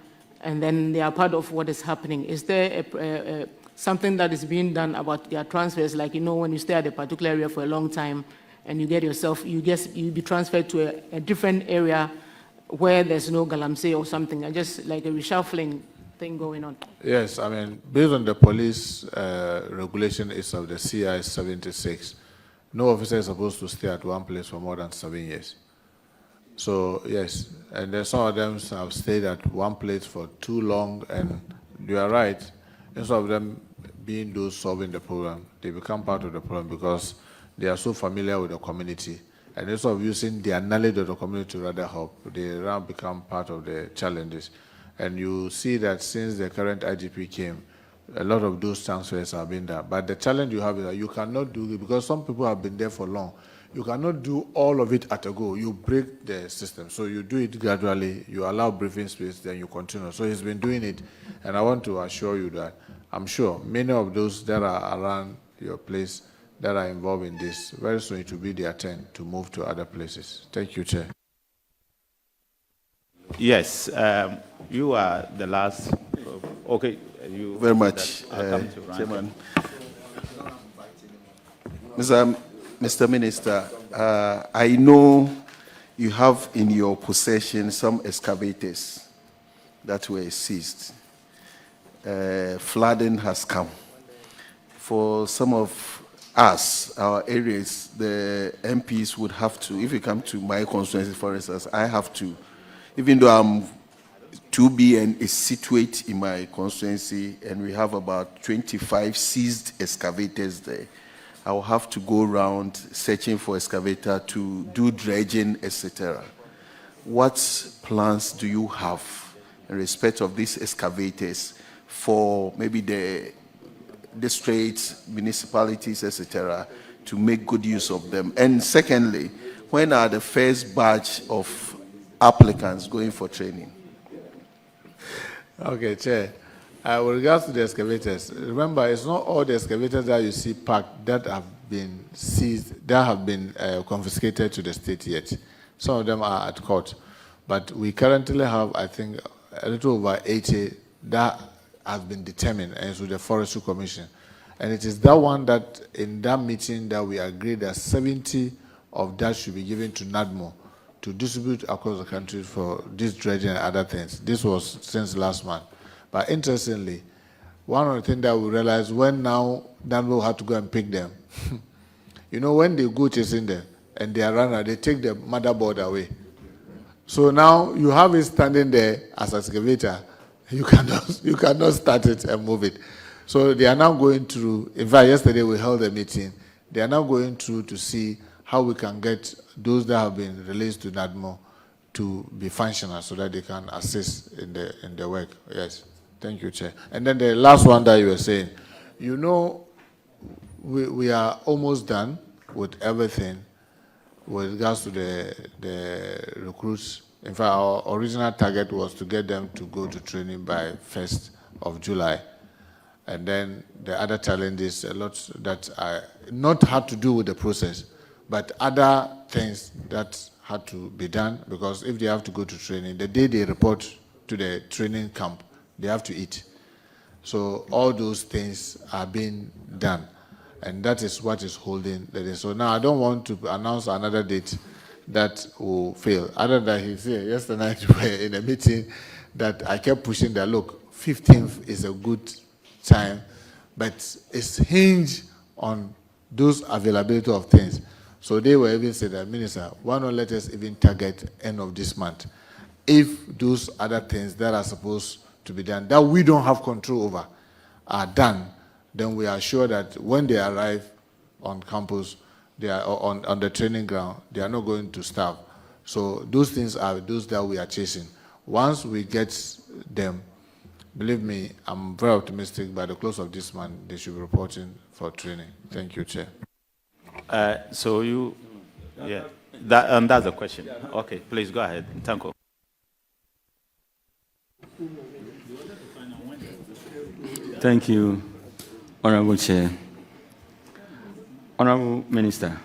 and then they are part of what is happening. Is there something that is being done about their transfers? Like, when you stay at a particular area for a long time and you get yourself, you be transferred to a different area where there's no Galamsey or something, and just like a reshuffling thing going on? Yes, I mean, based on the police regulation is of the CI 76, no officer is supposed to stay at one place for more than 7 years. So, yes, and then some of them have stayed at one place for too long, and you are right, instead of them being those solving the problem, they become part of the problem because they are so familiar with the community. And instead of using their knowledge of the community to rather help, they now become part of the challenges. And you see that since the current IGP came, a lot of those transfers have been there. But the challenge you have is that you cannot do it because some people have been there for long. You cannot do all of it at a go. You break the system. So you do it gradually, you allow briefing space, then you continue. So he's been doing it. And I want to assure you that I'm sure many of those that are around your place that are involved in this, very soon it will be their turn to move to other places. Thank you, Chair. Yes, you are the last. Okay, you very much, Chairman. Mr. Minister, I know you have in your possession some excavators that were seized. Flooding has come. For some of us, our areas, the MPs would have to, if you come to my constituency, for instance, I have to, even though I'm 2B and is situate in my constituency, and we have about 25 seized excavators there, I will have to go around searching for excavator to do dredging, etc. What plans do you have in respect of these excavators for maybe the districts, municipalities, etc., to make good use of them? And secondly, when are the first batch of applicants going for training? Okay, Chair. With regards to the excavators, remember, it's not all the excavators that you see parked that have been seized, that have been confiscated to the state yet. Some of them are at court. But we currently have, I think, a little over 80 that has been determined, and it's with the Forestry Commission. And it is that one that, in that meeting, that we agreed that 70 of that should be given to NADMO to distribute across the country for this dredging and other things. This was since last month. But interestingly, one of the things that we realized when now NADMO had to go and pick them, when they go chasing them and they are running, they take the motherboard away. So now you have it standing there as an excavator. You cannot start it and move it. So they are now going through, in fact, yesterday we held a meeting. They are now going through to see how we can get those that have been released to NADMO to be functional so that they can assist in the work. Yes. Thank you, Chair. And then the last one that you were saying, we are almost done with everything with regards to the recruits. In fact, our original target was to get them to go to training by 1st of July. And then the other challenges, a lot that are not had to do with the process, but other things that had to be done, because if they have to go to training, the day they report to the training camp, they have to eat. So all those things are being done. And that is what is holding the day. So now I don't want to announce another date that will fail. Other than he's here, yesterday night we were in a meeting that I kept pushing that, look, 15th is a good time, but it's hinged on those availability of things. So they were even saying that, Minister, why not let us even target end of this month? if those other things that are supposed to be done, that we don't have control over, are done, then we are sure that when they arrive on campus, they are on the training ground, they are not going to starve. So those things are those that we are chasing. Once we get them, believe me, I'm very optimistic by the close of this month, they should be reporting for training. Thank you, Chair. So you, yeah, that's the question. Okay, please go ahead. Thank you. Thank you, Honorable Chair. Honorable Minister,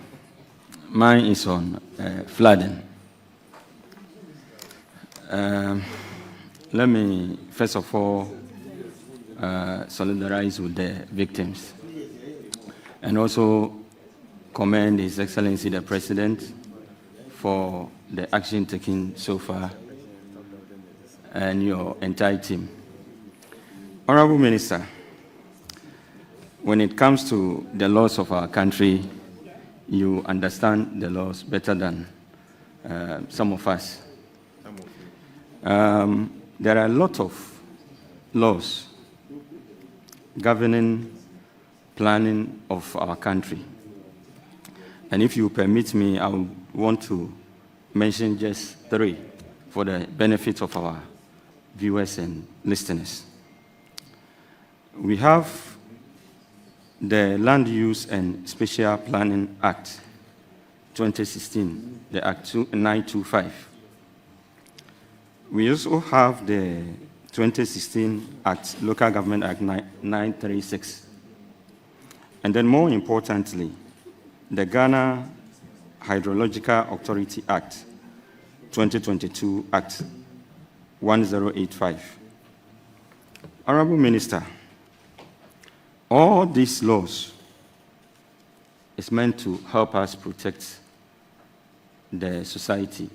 mine is on flooding. Let me, first of all, solidarize with the victims and also commend His Excellency the President for the action taken so far and your entire team. Honorable Minister, when it comes to the laws of our country, you understand the laws better than some of us. There are a lot of laws governing planning of our country. And if you permit me, I would want to mention just 3 for the benefit of our viewers and listeners. We have the Land Use and Spatial Planning Act 2016, the Act 925. We also have the 2016 Act, Local Government Act 936. And then more importantly, the Ghana Hydrological Authority Act 2022 Act 1085. Honorable Minister, all these laws is meant to help us protect the society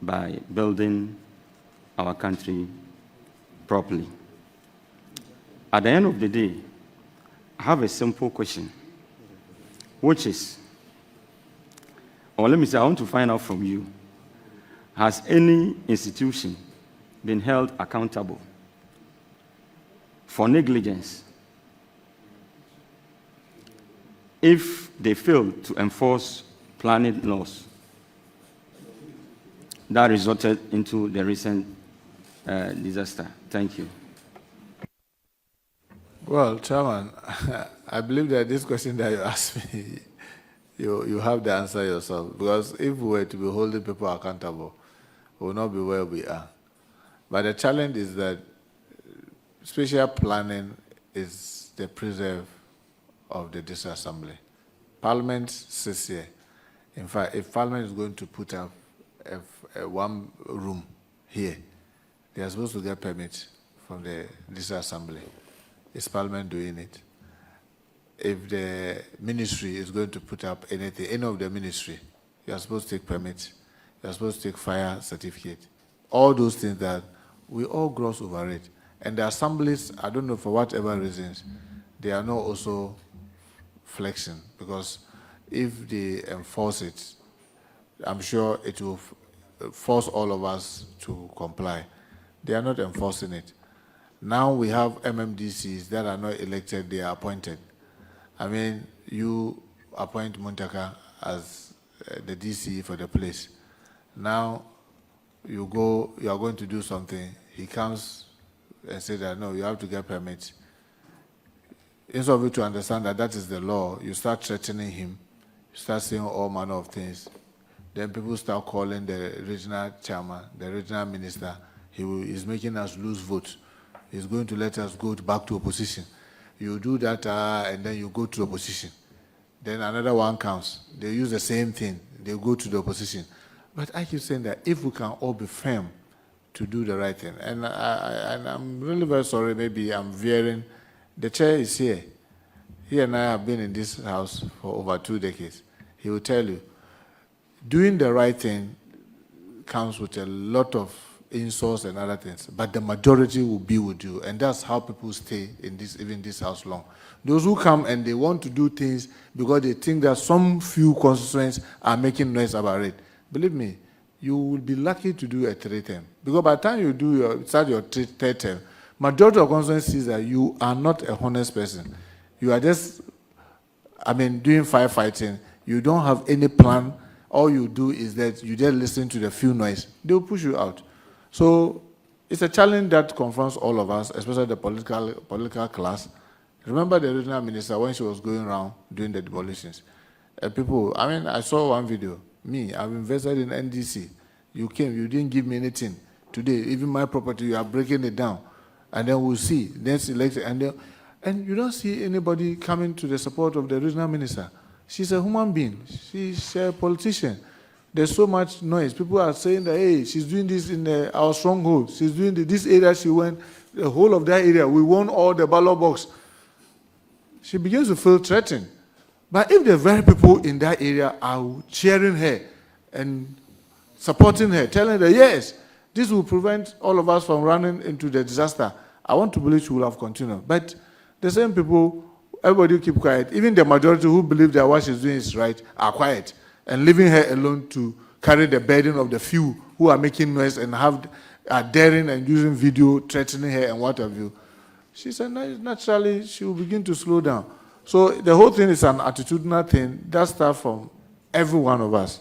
by building our country properly. At the end of the day, I have a simple question, which is, or let me say, I want to find out from you, has any institution been held accountable for negligence if they fail to enforce planning laws that resulted into the recent disaster? Thank you. Well, Chairman, I believe that this question that you asked me, you have the answer yourself. Because if we were to be holding people accountable, we will not be where we are. But the challenge is that spatial planning is the preserve of the district assembly. Parliament sits here. In fact, if Parliament is going to put up one room here, they are supposed to get permit from the district assembly. Is Parliament doing it? If the ministry is going to put up anything, any of the ministry, you are supposed to take permit. You are supposed to take fire certificate. All those things that we all gloss over it. And the assemblies, I don't know for whatever reasons, they are not also flexing, because if they enforce it, I'm sure it will force all of us to comply. They are not enforcing it. Now we have MMDCs that are not elected, they are appointed. I mean, you appoint Muntaka as the DC for the place. Now you are going to do something, he comes and says that, no, you have to get permits. Instead of you to understand that that is the law, you start threatening him, you start saying all manner of things. Then people start calling the regional chairman, the regional minister. He's making us lose votes. He's going to let us go back to opposition. You do that and then you go to opposition. Then another one comes. They use the same thing. They go to the opposition. But I keep saying that if we can all be firm to do the right thing, and I'm really very sorry, maybe I'm veering. The chair is here. He and I have been in this house for over 2 decades. He will tell you, doing the right thing comes with a lot of insults and other things, but the majority will be with you, and that's how people stay in this, even this house long. Those who come and they want to do things because they think that some few constituents are making noise about it. Believe me, you will be lucky to do a 3 term. Because by the time you start your 3rd term, majority of constituents sees that you are not a honest person. You are just, doing firefighting. You don't have any plan. All you do is that you just listen to the few noise. They'll push you out. So it's a challenge that confronts all of us, especially the political class. Remember the regional minister when she was going around doing the demolitions. People, I saw one video. Me, I've invested in NDC. You came, you didn't give me anything. Today, even my property, you are breaking it down. And then we'll see, next election. And you don't see anybody coming to the support of the regional minister. She's a human being. She's a politician. There's so much noise. People are saying that, hey, she's doing this in our stronghold. She's doing this area she went, the whole of that area. We won all the ballot box. She begins to feel threatened. But if the very people in that area are cheering her and supporting her, telling her, yes, this will prevent all of us from running into the disaster, I want to believe she will have continued. But the same people, everybody keep quiet. Even the majority who believe that what she's doing is right are quiet and leaving her alone to carry the burden of the few who are making noise and are daring and using video, threatening her and what have you. She said naturally she will begin to slow down. So the whole thing is an attitudinal thing that starts from every one of us.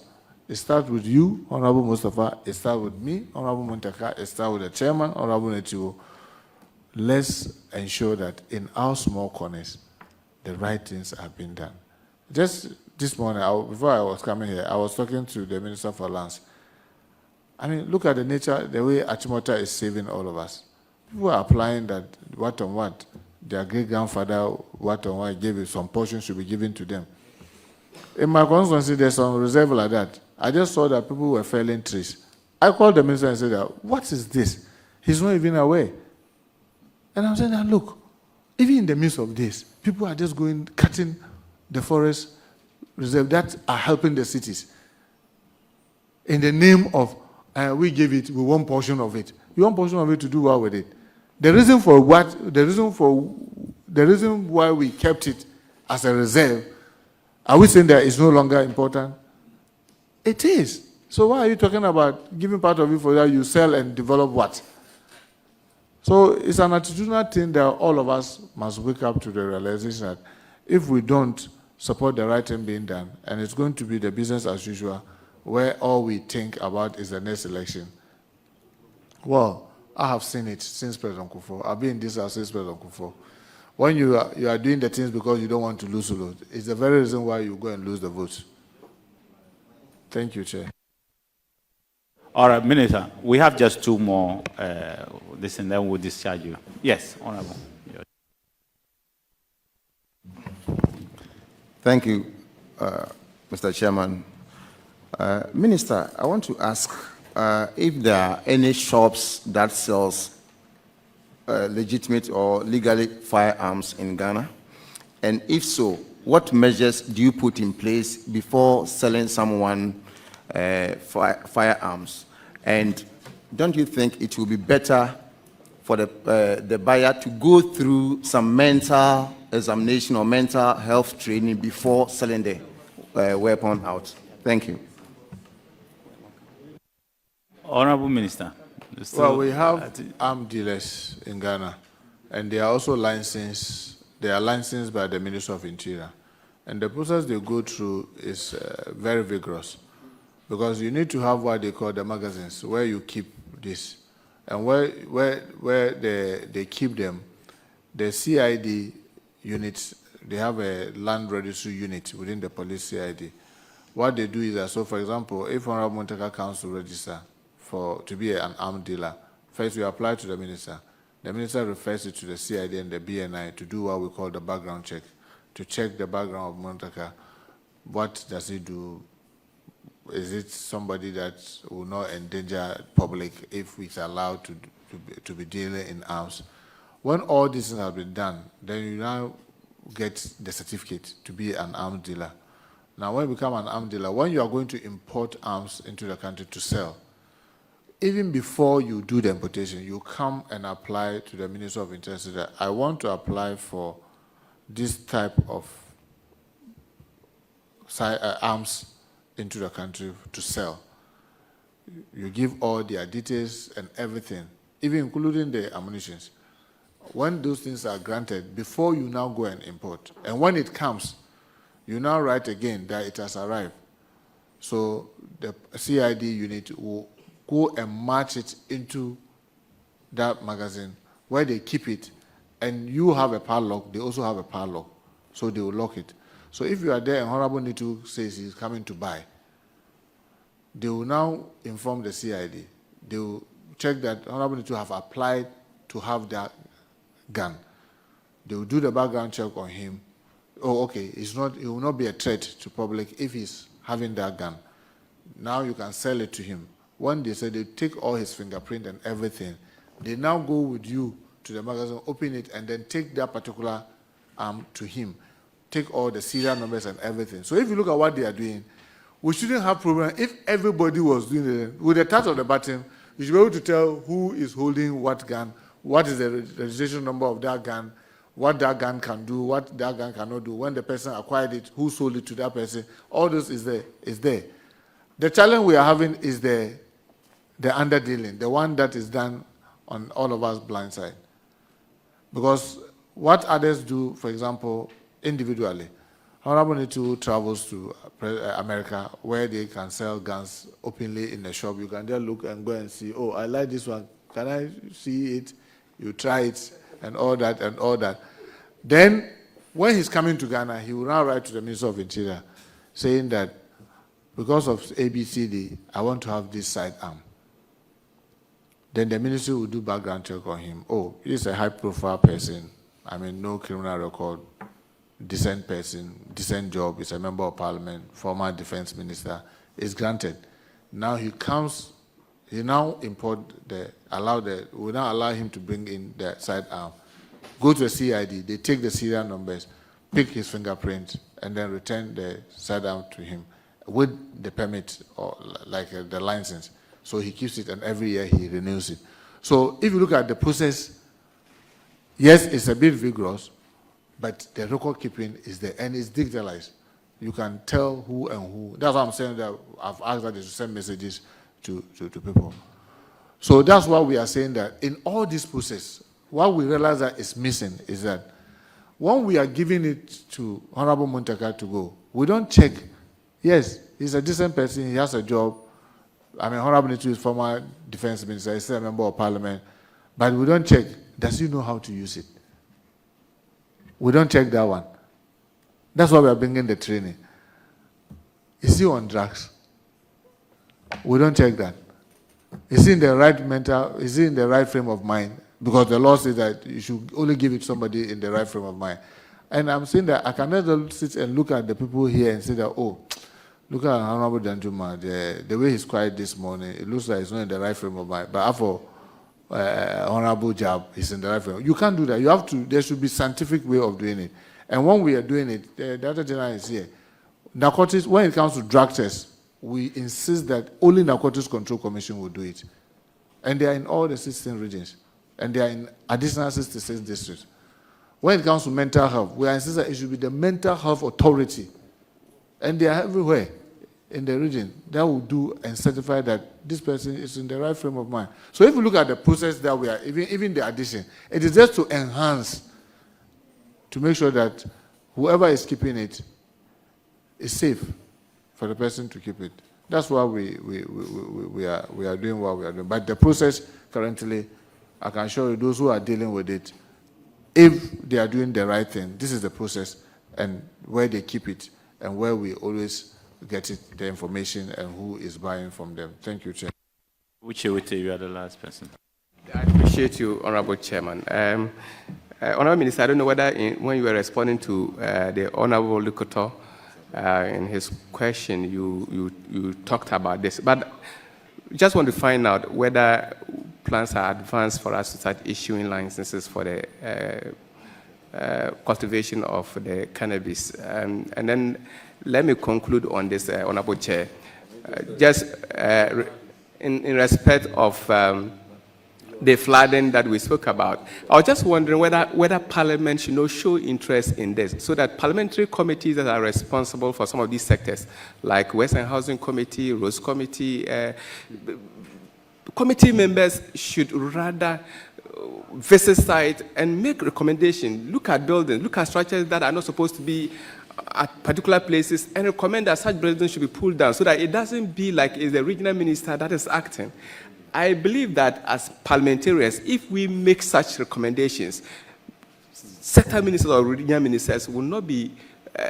It starts with you, Honorable Mustafa. It starts with me, Honorable Muntaka. It starts with the chairman, Honorable Netiwo. Let's ensure that in our small corners, the right things are being done. Just this morning, before I was coming here, I was talking to the Minister for Lands. Look at the nature, the way Achimota is saving all of us. People are applying that what on what. Their great-grandfather, what on what, gave it, some portion should be given to them. In my constituency, there's some reserve like that. I just saw that people were felling trees. I called the minister and said, what is this? He's not even aware. And I'm saying, look, even in the midst of this, people are just cutting the forest reserve that are helping the cities. In the name of, we want portion of it. You want portion of it to do what with it? The reason why we kept it as a reserve, are we saying that it's no longer important? It is. So why are you talking about giving part of it for that you sell and develop what? So it's an attitudinal thing that all of us must wake up to the realization that if we don't support the right thing being done, and it's going to be the business as usual, where all we think about is the next election. Well, I have seen it since President Kufuor. I've been in this house since President Kufuor. When you are doing the things because you don't want to lose the vote, it's the very reason why you go and lose the vote. Thank you, Chair. All right, Minister, we have just 2 more, this and then we'll discharge you. Yes, Honorable. Thank you, Mr. Chairman. Minister, I want to ask if there are any shops that sells legitimate or legally firearms in Ghana, and if so, what measures do you put in place before selling someone firearms? And don't you think it will be better for the buyer to go through some mental examination or mental health training before selling the weapon out? Thank you. Honorable Minister. Well, we have arms dealers in Ghana, and they are also licensed. They are licensed by the Ministry of Interior, and the process they go through is very vigorous, because you need to have what they call the magazines where you keep this, and where they keep them. The CID units, they have a land registry unit within the police CID. What they do is that, so for example, if Honorable Montaka comes to register to be an armed dealer, first you apply to the minister. The minister refers it to the CID and the BNI to do what we call the background check, to check the background of Montaka. What does he do? Is it somebody that will not endanger public if it's allowed to be dealing in arms? When all this has been done, then you now get the certificate to be an armed dealer. Now, when you become an armed dealer, when you are going to import arms into the country to sell, even before you do the importation, you come and apply to the Ministry of Interior that I want to apply for this type of arms into the country to sell. You give all their details and everything, even including the ammunitions. When those things are granted, before you now go and import, and when it comes, you now write again that it has arrived. So the CID unit will go and march it into that magazine where they keep it, and you have a padlock, they also have a padlock, so they will lock it. So if you are there and Honorable Nitu says he's coming to buy, they will now inform the CID. They will check that Honorable Nitu have applied to have that gun. They will do the background check on him. Oh, okay, it will not be a threat to public if he's having that gun. Now you can sell it to him. When they say they take all his fingerprint and everything, they now go with you to the magazine, open it, and then take that particular arm to him. Take all the serial numbers and everything. So if you look at what they are doing, we shouldn't have problem. If everybody was doing it, with the touch of the button, you should be able to tell who is holding what gun, what is the registration number of that gun, what that gun can do, what that gun cannot do, when the person acquired it, who sold it to that person. All this is there. The challenge we are having is the underdealing, the one that is done on all of us blind side. Because what others do, for example, individually, Honorable Nitu travels to America where they can sell guns openly in the shop. You can just look and go and see, oh, I like this one. Can I see it? You try it and all that and all that. Then, when he's coming to Ghana, he will now write to the Minister of Interior saying that because of ABCD, I want to have this sidearm. Then the ministry will do background check on him. Oh, he's a high-profile person. I mean, no criminal record, decent person, decent job, he's a member of parliament, former defense minister, is granted. Now he comes, he now will now allow him to bring in the sidearm. Go to the CID, they take the serial numbers, pick his fingerprint, and then return the sidearm to him with the permit or like the license. So he keeps it, and every year he renews it. So if you look at the process, yes, it's a bit vigorous, but the record keeping is there, and it's digitalized. You can tell who and who. That's why I'm saying that I've asked that they should send messages to people. So that's why we are saying that in all this process, what we realize that is missing is that when we are giving it to Honorable Muntaka to go, we don't check. Yes, he's a decent person, he has a job. I mean, Honorable Nitu is former defense minister, he's still a member of parliament, but we don't check, does he know how to use it? We don't check that one. That's why we are bringing the training. Is he on drugs? We don't check that. Is he in the right frame of mind? Because the law says that you should only give it to somebody in the right frame of mind. And I'm saying that I cannot sit and look at the people here and say that, oh, look at Honorable Danjuma, the way he's quiet this morning, it looks like he's not in the right frame of mind. But after Honorable Jab, he's in the right frame. You can't do that. You have to, there should be scientific way of doing it. And when we are doing it, the other general is here. Narcotics, when it comes to drug tests, we insist that only Narcotics Control Commission will do it. And they are in all the 16 regions. And they are in additional 66 districts. When it comes to mental health, we insist that it should be the mental health authority. And they are everywhere in the region that will do and certify that this person is in the right frame of mind. So if you look at the process that we are, even the addition, it is just to enhance, to make sure that whoever is keeping it is safe for the person to keep it. That's why we are doing what we are doing. But the process currently, I can show you those who are dealing with it, if they are doing the right thing, this is the process and where they keep it and where we always get it, the information and who is buying from them. Thank you, Chair. Uche, you are the last person. I appreciate you, Honorable Chairman. Honorable Minister, I don't know whether when you were responding to the Honorable Lukoto in his question, you talked about this, but just want to find out whether plans are advanced for us to start issuing licenses for the cultivation of the cannabis. And then let me conclude on this, Honorable Chair. Just in respect of the flooding that we spoke about. I was just wondering whether Parliament should show interest in this, so that parliamentary committees that are responsible for some of these sectors, like Western Housing Committee, Roads Committee, committee members should rather visit site and make recommendations, look at buildings, look at structures that are not supposed to be at particular places, and recommend that such buildings should be pulled down, so that it doesn't be like it's the regional minister that is acting. I believe that as parliamentarians, if we make such recommendations, sector ministers or regional ministers will not be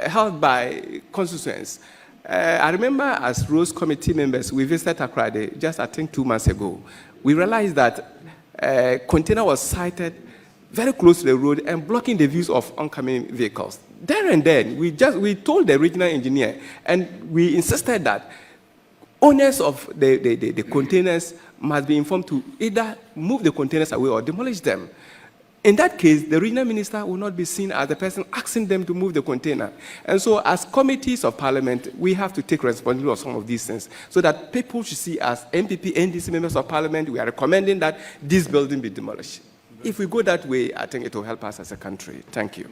held by constituents. I remember as Rose Committee members, we visited Accra just, I think, 2 months ago. We realized that a container was sighted very close to the road and blocking the views of oncoming vehicles. There and then, we told the regional engineer, and we insisted that owners of the containers must be informed to either move the containers away or demolish them. In that case, the regional minister will not be seen as the person asking them to move the container. And so as committees of parliament, we have to take responsibility of some of these things, so that people should see as MPP, NDC members of parliament, we are recommending that this building be demolished. If we go that way, I think it will help us as a country. Thank you.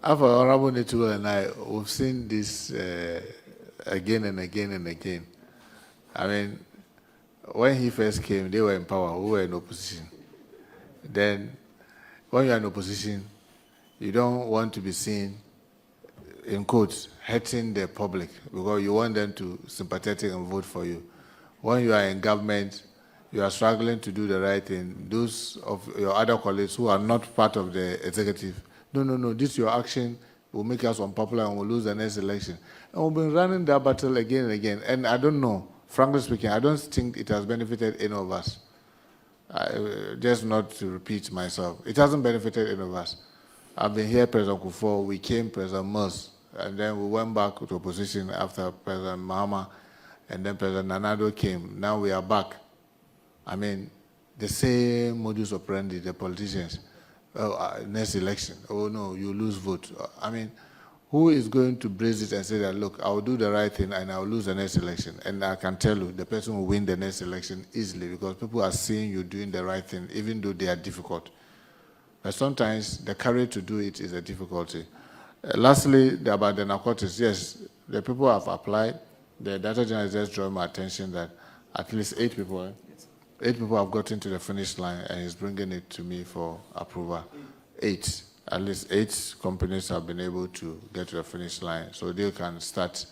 After Honorable Netu and I, we've seen this again and again and again. I mean, when he first came, they were in power, we were in opposition. Then, when you're in opposition, you don't want to be seen, in quotes, hurting the public, because you want them to sympathetic and vote for you. When you are in government, you are struggling to do the right thing. Those of your other colleagues who are not part of the executive, no, this your action will make us unpopular and we'll lose the next election. And we've been running that battle again and again. And I don't know, frankly speaking, I don't think it has benefited any of us. Just not to repeat myself, it hasn't benefited any of us. I've been here, President Kufuor, we came, President Mers, and then we went back to opposition after President Mahama, and then President Nanado came. Now we are back. I mean, the same modus operandi, the politicians. Next election, oh no, you lose vote. I mean, who is going to brace it and say that, look, I'll do the right thing and I'll lose the next election? And I can tell you, the person will win the next election easily, because people are seeing you doing the right thing, even though they are difficult. But sometimes the courage to do it is a difficulty. Lastly, about the narcotics, yes, the people have applied. The Director General just drew my attention that at least 8 people, 8 people have gotten to the finish line, and he's bringing it to me for approval. 8. At least 8 companies have been able to get to the finish line, so they can start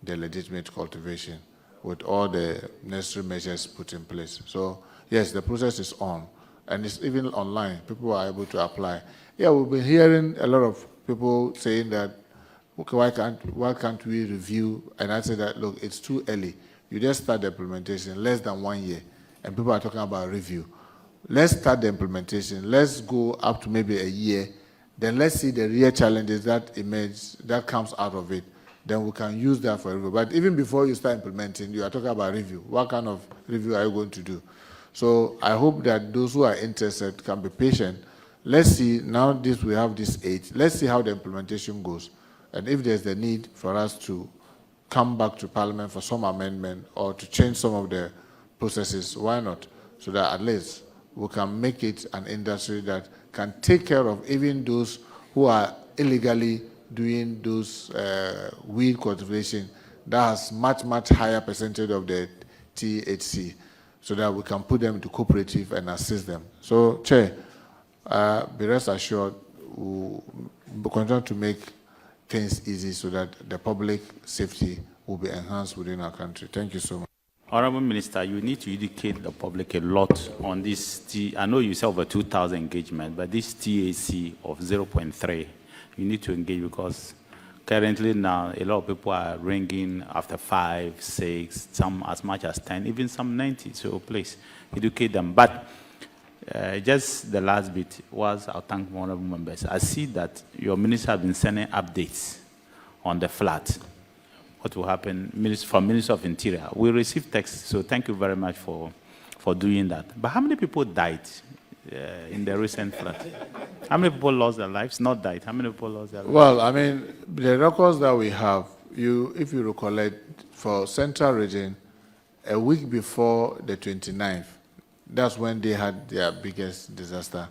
the legitimate cultivation with all the necessary measures put in place. So, yes, the process is on, and it's even online. People are able to apply. Yeah, we've been hearing a lot of people saying that, okay, why can't we review? And I say that, look, it's too early. You just start the implementation, less than 1 year. And people are talking about review. Let's start the implementation. Let's go up to maybe a year. Then let's see the real challenges that emerge, that comes out of it. Then we can use that for review. But even before you start implementing, you are talking about review. What kind of review are you going to do? So I hope that those who are interested can be patient. Let's see, now we have this 8. Let's see how the implementation goes. And if there's the need for us to come back to Parliament for some amendment or to change some of the processes, why not? So that at least we can make it an industry that can take care of even those who are illegally doing those weed cultivation that has much, much higher percentage of the THC, so that we can put them into cooperative and assist them. So, Chair, be rest assured, we'll continue to make things easy so that the public safety will be enhanced within our country. Thank you so much. Honorable Minister, you need to educate the public a lot on this. I know you said over 2,000 engagement, but this TAC of 0.3, you need to engage, because currently now a lot of people are ringing after 5, 6, some as much as 10, even some 90. So please educate them. But just the last bit was, I'll thank honorable members. I see that your minister has been sending updates on the flood. What will happen from Minister of Interior. We received text, so thank you very much for doing that. But how many people died in the recent flood? How many people lost their lives? Not died. How many people lost their lives? Well, I mean, the records that we have, if you recollect, for Central Region, a week before the 29th, that's when they had their biggest disaster,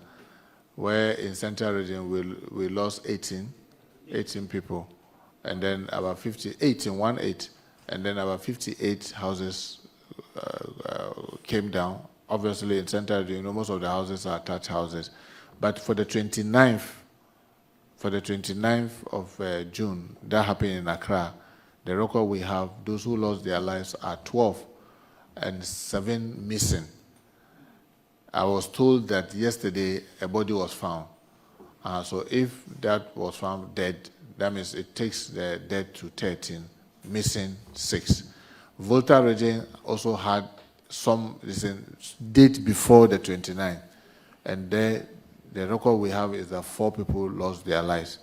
where in Central Region we lost 18 people, and then about 18, and then about 58 houses came down. Obviously, in Central Region, most of the houses are attached houses. But for the 29th of June, that happened in Accra, the record we have, those who lost their lives are 12 and 7 missing. I was told that yesterday a body was found. So if that was found dead, that means it takes the dead to 13, missing 6. Volta region also had some date before the 29th, and there the record we have is that 4 people lost their lives.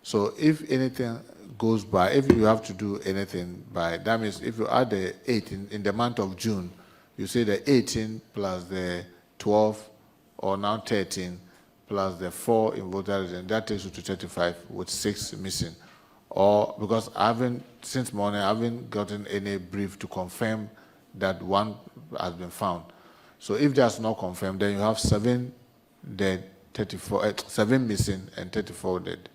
So if anything goes by, if you have to do anything by, that means if you add the 18 in the month of June, you say the 18 plus the 12 or now 13 plus the 4 in Volta region, that takes you to 35 with 6 missing. Or because since morning, I haven't gotten any brief to confirm that one has been found. So if that's not confirmed, then you have 7 dead, 7 missing and 34 dead.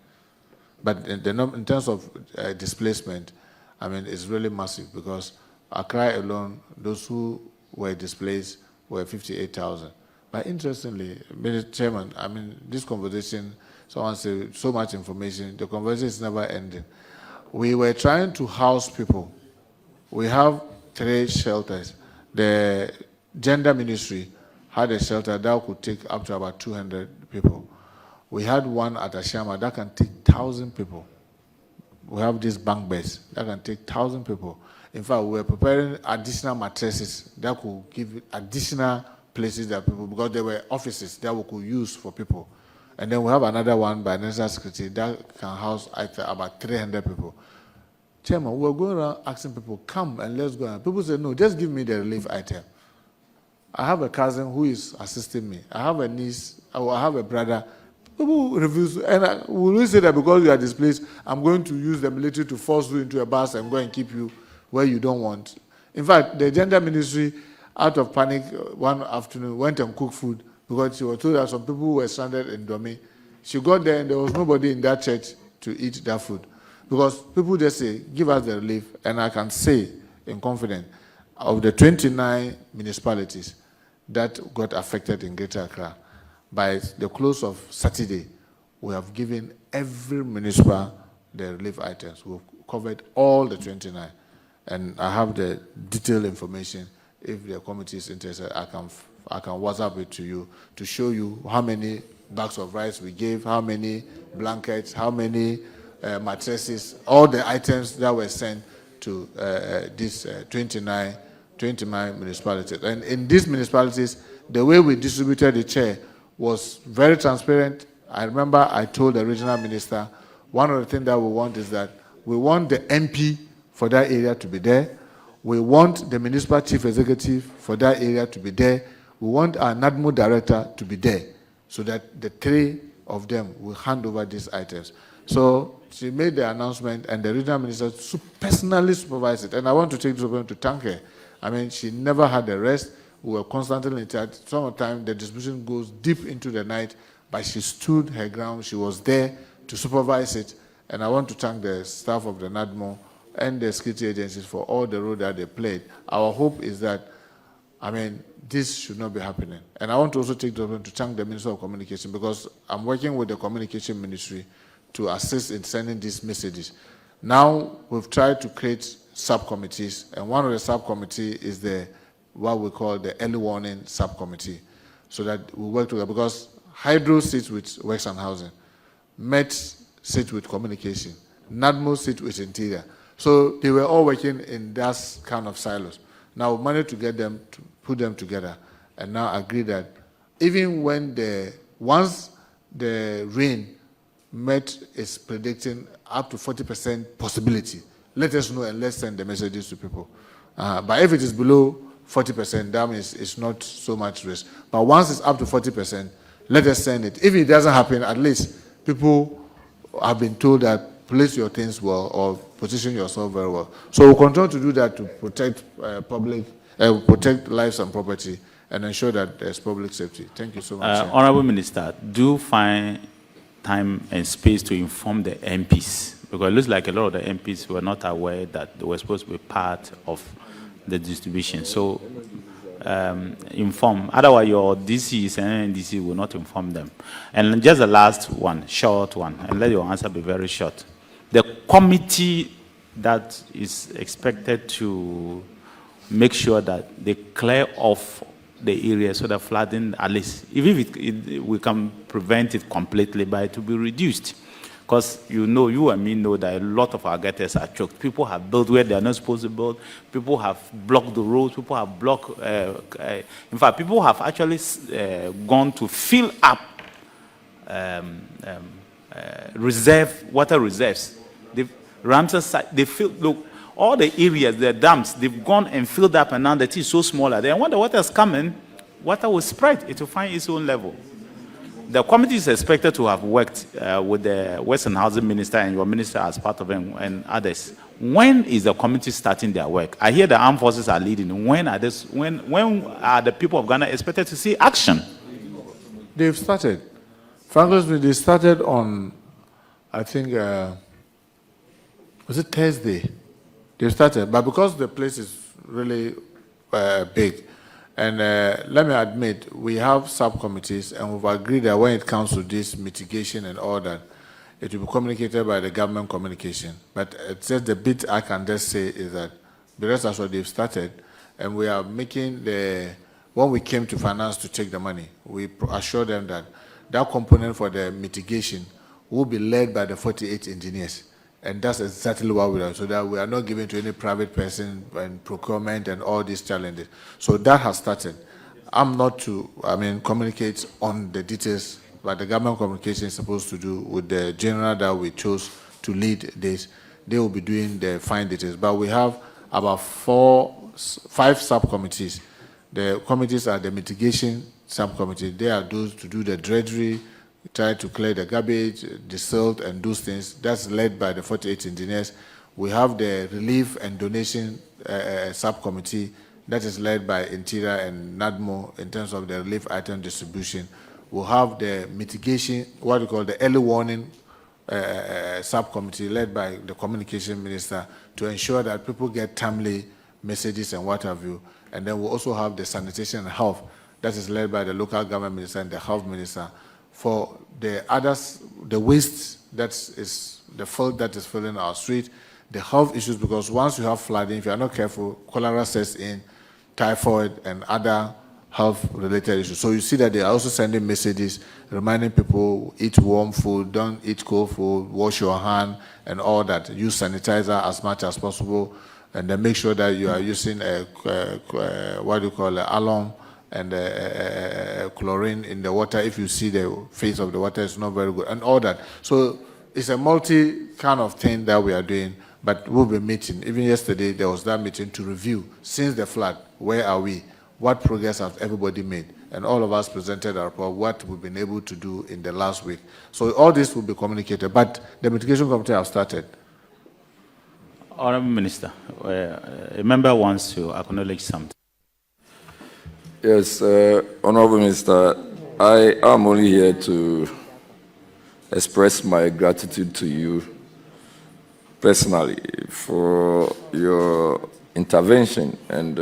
But in terms of displacement, I mean, it's really massive because Accra alone, those who were displaced were 58,000. But interestingly, Mr. Chairman, I mean, this conversation, someone said so much information, the conversation is never ending. We were trying to house people. We have 3 shelters. The gender ministry had a shelter that could take up to about 200 people. We had one at Ashama that can take 1,000 people. We have this bank beds that can take 1,000 people. In fact, we were preparing additional mattresses that could give additional places that people, because there were offices that we could use for people. And then we have another one by National Security that can house about 300 people. Chairman, we're going around asking people, come and let's go. And people say, no, just give me the relief item. I have a cousin who is assisting me. I have a niece, or I have a brother. People refuse, and we say that because you are displaced, I'm going to use the military to force you into a bus and go and keep you where you don't want. In fact, the gender ministry, out of panic, one afternoon went and cooked food because she was told that some people were stranded in Dome. She got there and there was nobody in that church to eat that food. Because people just say, give us the relief, and I can say in confidence, of the 29 municipalities that got affected in Greater Accra, by the close of Saturday, we have given every municipal the relief items. We've covered all the 29. And I have the detailed information. If the committee is interested, I can WhatsApp it to you to show you how many bags of rice we gave, how many blankets, how many mattresses, all the items that were sent to these 29 municipalities. And in these municipalities, the way we distributed the chair was very transparent. I remember I told the regional minister, one of the things that we want is that we want the MP for that area to be there. We want the municipal chief executive for that area to be there. We want our NADMO director to be there so that the 3 of them will hand over these items. So she made the announcement and the regional minister personally supervised it. And I want to take this opportunity to thank her. I mean, she never had a rest. We were constantly in touch. Sometimes the distribution goes deep into the night, but she stood her ground. She was there to supervise it. And I want to thank the staff of the NADMO and the security agencies for all the role that they played. Our hope is that, I mean, this should not be happening. And I want to also take the opportunity to thank the Minister of Communication because I'm working with the Communication Ministry to assist in sending these messages. Now, we've tried to create subcommittees, and one of the subcommittees is what we call the early warning subcommittee, so that we work together, because Hydro sits with Works and Housing, Met sits with Communication, NADMO sits with Interior. So they were all working in that kind of silos. Now we managed to get them, to put them together, and now agree that even when once the rain Met is predicting up to 40% possibility, let us know and let's send the messages to people. But if it is below 40%, that means it's not so much risk. But once it's up to 40%, let us send it. If it doesn't happen, at least people have been told that place your things well or position yourself very well. So we'll continue to do that to protect public protect lives and property, and ensure that there's public safety. Thank you so much. Honorable Minister, do find time and space to inform the MPs, because it looks like a lot of the MPs were not aware that they were supposed to be part of the distribution. So inform. Otherwise, your DCs and NDC will not inform them. And just the last one, short one, and let your answer be very short. The committee that is expected to make sure that they clear off the area so that flooding, at least, if we can prevent it completely, but it will be reduced. Because you and me know that a lot of our gutters are choked. People have built where they are not supposed to build. People have blocked the roads. People have blocked. In fact, people have actually gone to fill up water reserves. They filled. Look, all the areas, the dams, they've gone and filled up, and now the tea is so smaller. Then when the water is coming, water will spread. It will find its own level. The committee is expected to have worked with the Western Housing Minister and your minister as part of them and others. When is the committee starting their work? I hear the armed forces are leading. When are the people of Ghana expected to see action? They've started. Frankly, they started on, I think, was it Thursday? They started, but because the place is really big, and let me admit, we have subcommittees, and we've agreed that when it comes to this mitigation and all that, it will be communicated by the government communication. But it's just the bit I can just say is that the rest of what they've started, and we are making when we came to finance to take the money, we assure them that that component for the mitigation will be led by the 48 engineers. And that's exactly what we are, so that we are not giving to any private person and procurement and all these challenges. So that has started. I'm not to, communicate on the details, but the government communication is supposed to do with the general that we chose to lead this. They will be doing the fine details. But we have about 5 subcommittees. The committees are the mitigation subcommittee. They are those to do the dredgery, try to clear the garbage, the silt, and those things. That's led by the 48 engineers. We have the relief and donation subcommittee that is led by Interior and NADMO in terms of the relief item distribution. We'll have the mitigation, what we call the early warning subcommittee led by the communication minister to ensure that people get timely messages and what have you. And then we'll also have the sanitation and health that is led by the local government minister and the health minister. For the others, the waste that is the filth that is filling our street, the health issues, because once you have flooding, if you are not careful, cholera sets in, typhoid, and other health-related issues. So you see that they are also sending messages reminding people, eat warm food, don't eat cold food, wash your hand, and all that. Use sanitizer as much as possible, and then make sure that you are using alum and chlorine in the water. If you see the face of the water, it's not very good, and all that. So it's a multi kind of thing that we are doing, but we'll be meeting. Even yesterday, there was that meeting to review, since the flood, where are we? What progress has everybody made? And all of us presented our report, what we've been able to do in the last week. So all this will be communicated, but the mitigation committee have started. Honourable Minister, a member wants to acknowledge something. Yes, Honourable Minister, I am only here to express my gratitude to you personally for your intervention. And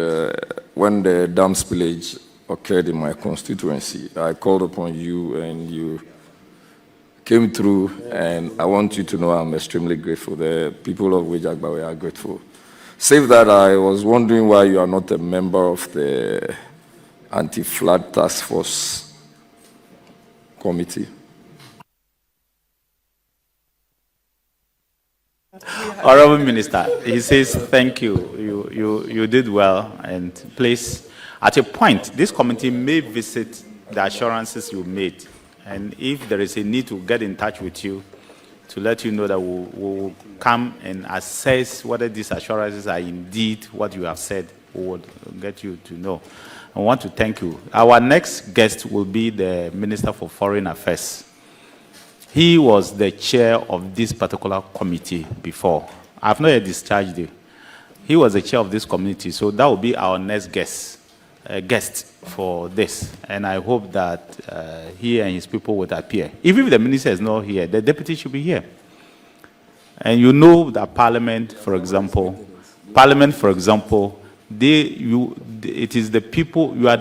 when the dam spillage occurred in my constituency, I called upon you and you came through, and I want you to know I'm extremely grateful. The people of Wejagbawe are grateful. Save that, I was wondering why you are not a member of the Anti-Flood Task Force Committee. Honourable Minister, he says, thank you. You did well, and please, at a point, this committee may visit the assurances you made, and if there is a need to get in touch with you to let you know that we will come and assess whether these assurances are indeed what you have said, we would get you to know. I want to thank you. Our next guest will be the Minister for Foreign Affairs. He was the chair of this particular committee before. I've not yet discharged you. He was the chair of this committee, so that will be our next guest for this. And I hope that he and his people would appear. Even if the minister is not here, the deputy should be here. And you know that Parliament, for example, it is the people, we are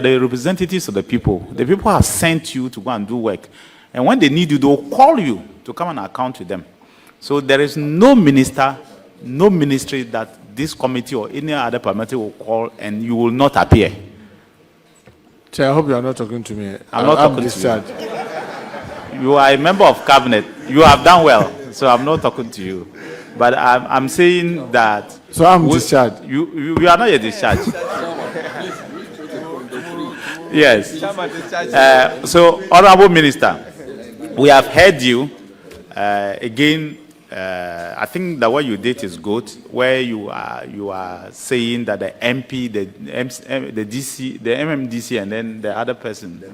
the representatives of the people. The people have sent you to go and do work. And when they need you, they will call you to come and account to them. So there is no minister, no ministry that this committee or any other parliamentary will call and you will not appear. Chair, I hope you are not talking to me. I'm not talking to you. You are a member of cabinet. You have done well, so I'm not talking to you. But I'm saying that... So I'm discharged. You are not yet discharged. Yes. So, Honorable Minister, we have heard you. Again, I think that what you did is good, where you are saying that the MP, the DC, the MMDC, and then the other person, the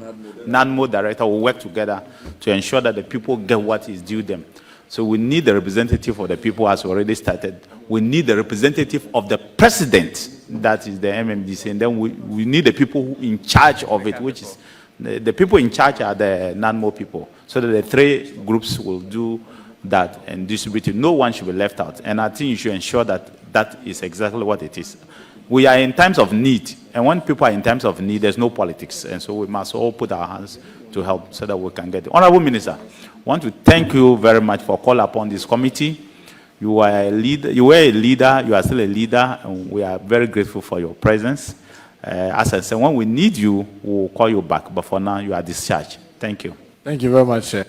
NADMO director, will work together to ensure that the people get what is due them. So we need the representative of the people, as we already started. We need the representative of the president, that is the MMDC, and then we need the people who in charge of it, which is the people in charge are the NADMO people, so that the three groups will do that and distribute it. No one should be left out. And I think you should ensure that that is exactly what it is. We are in times of need, and when people are in times of need, there's no politics, and so we must all put our hands to help so that we can get it. Honorable Minister, I want to thank you very much for calling upon this committee. You are a leader, you were a leader, you are still a leader, and we are very grateful for your presence. As I said, when we need you, we'll call you back, but for now, you are discharged. Thank you. Thank you very much, sir.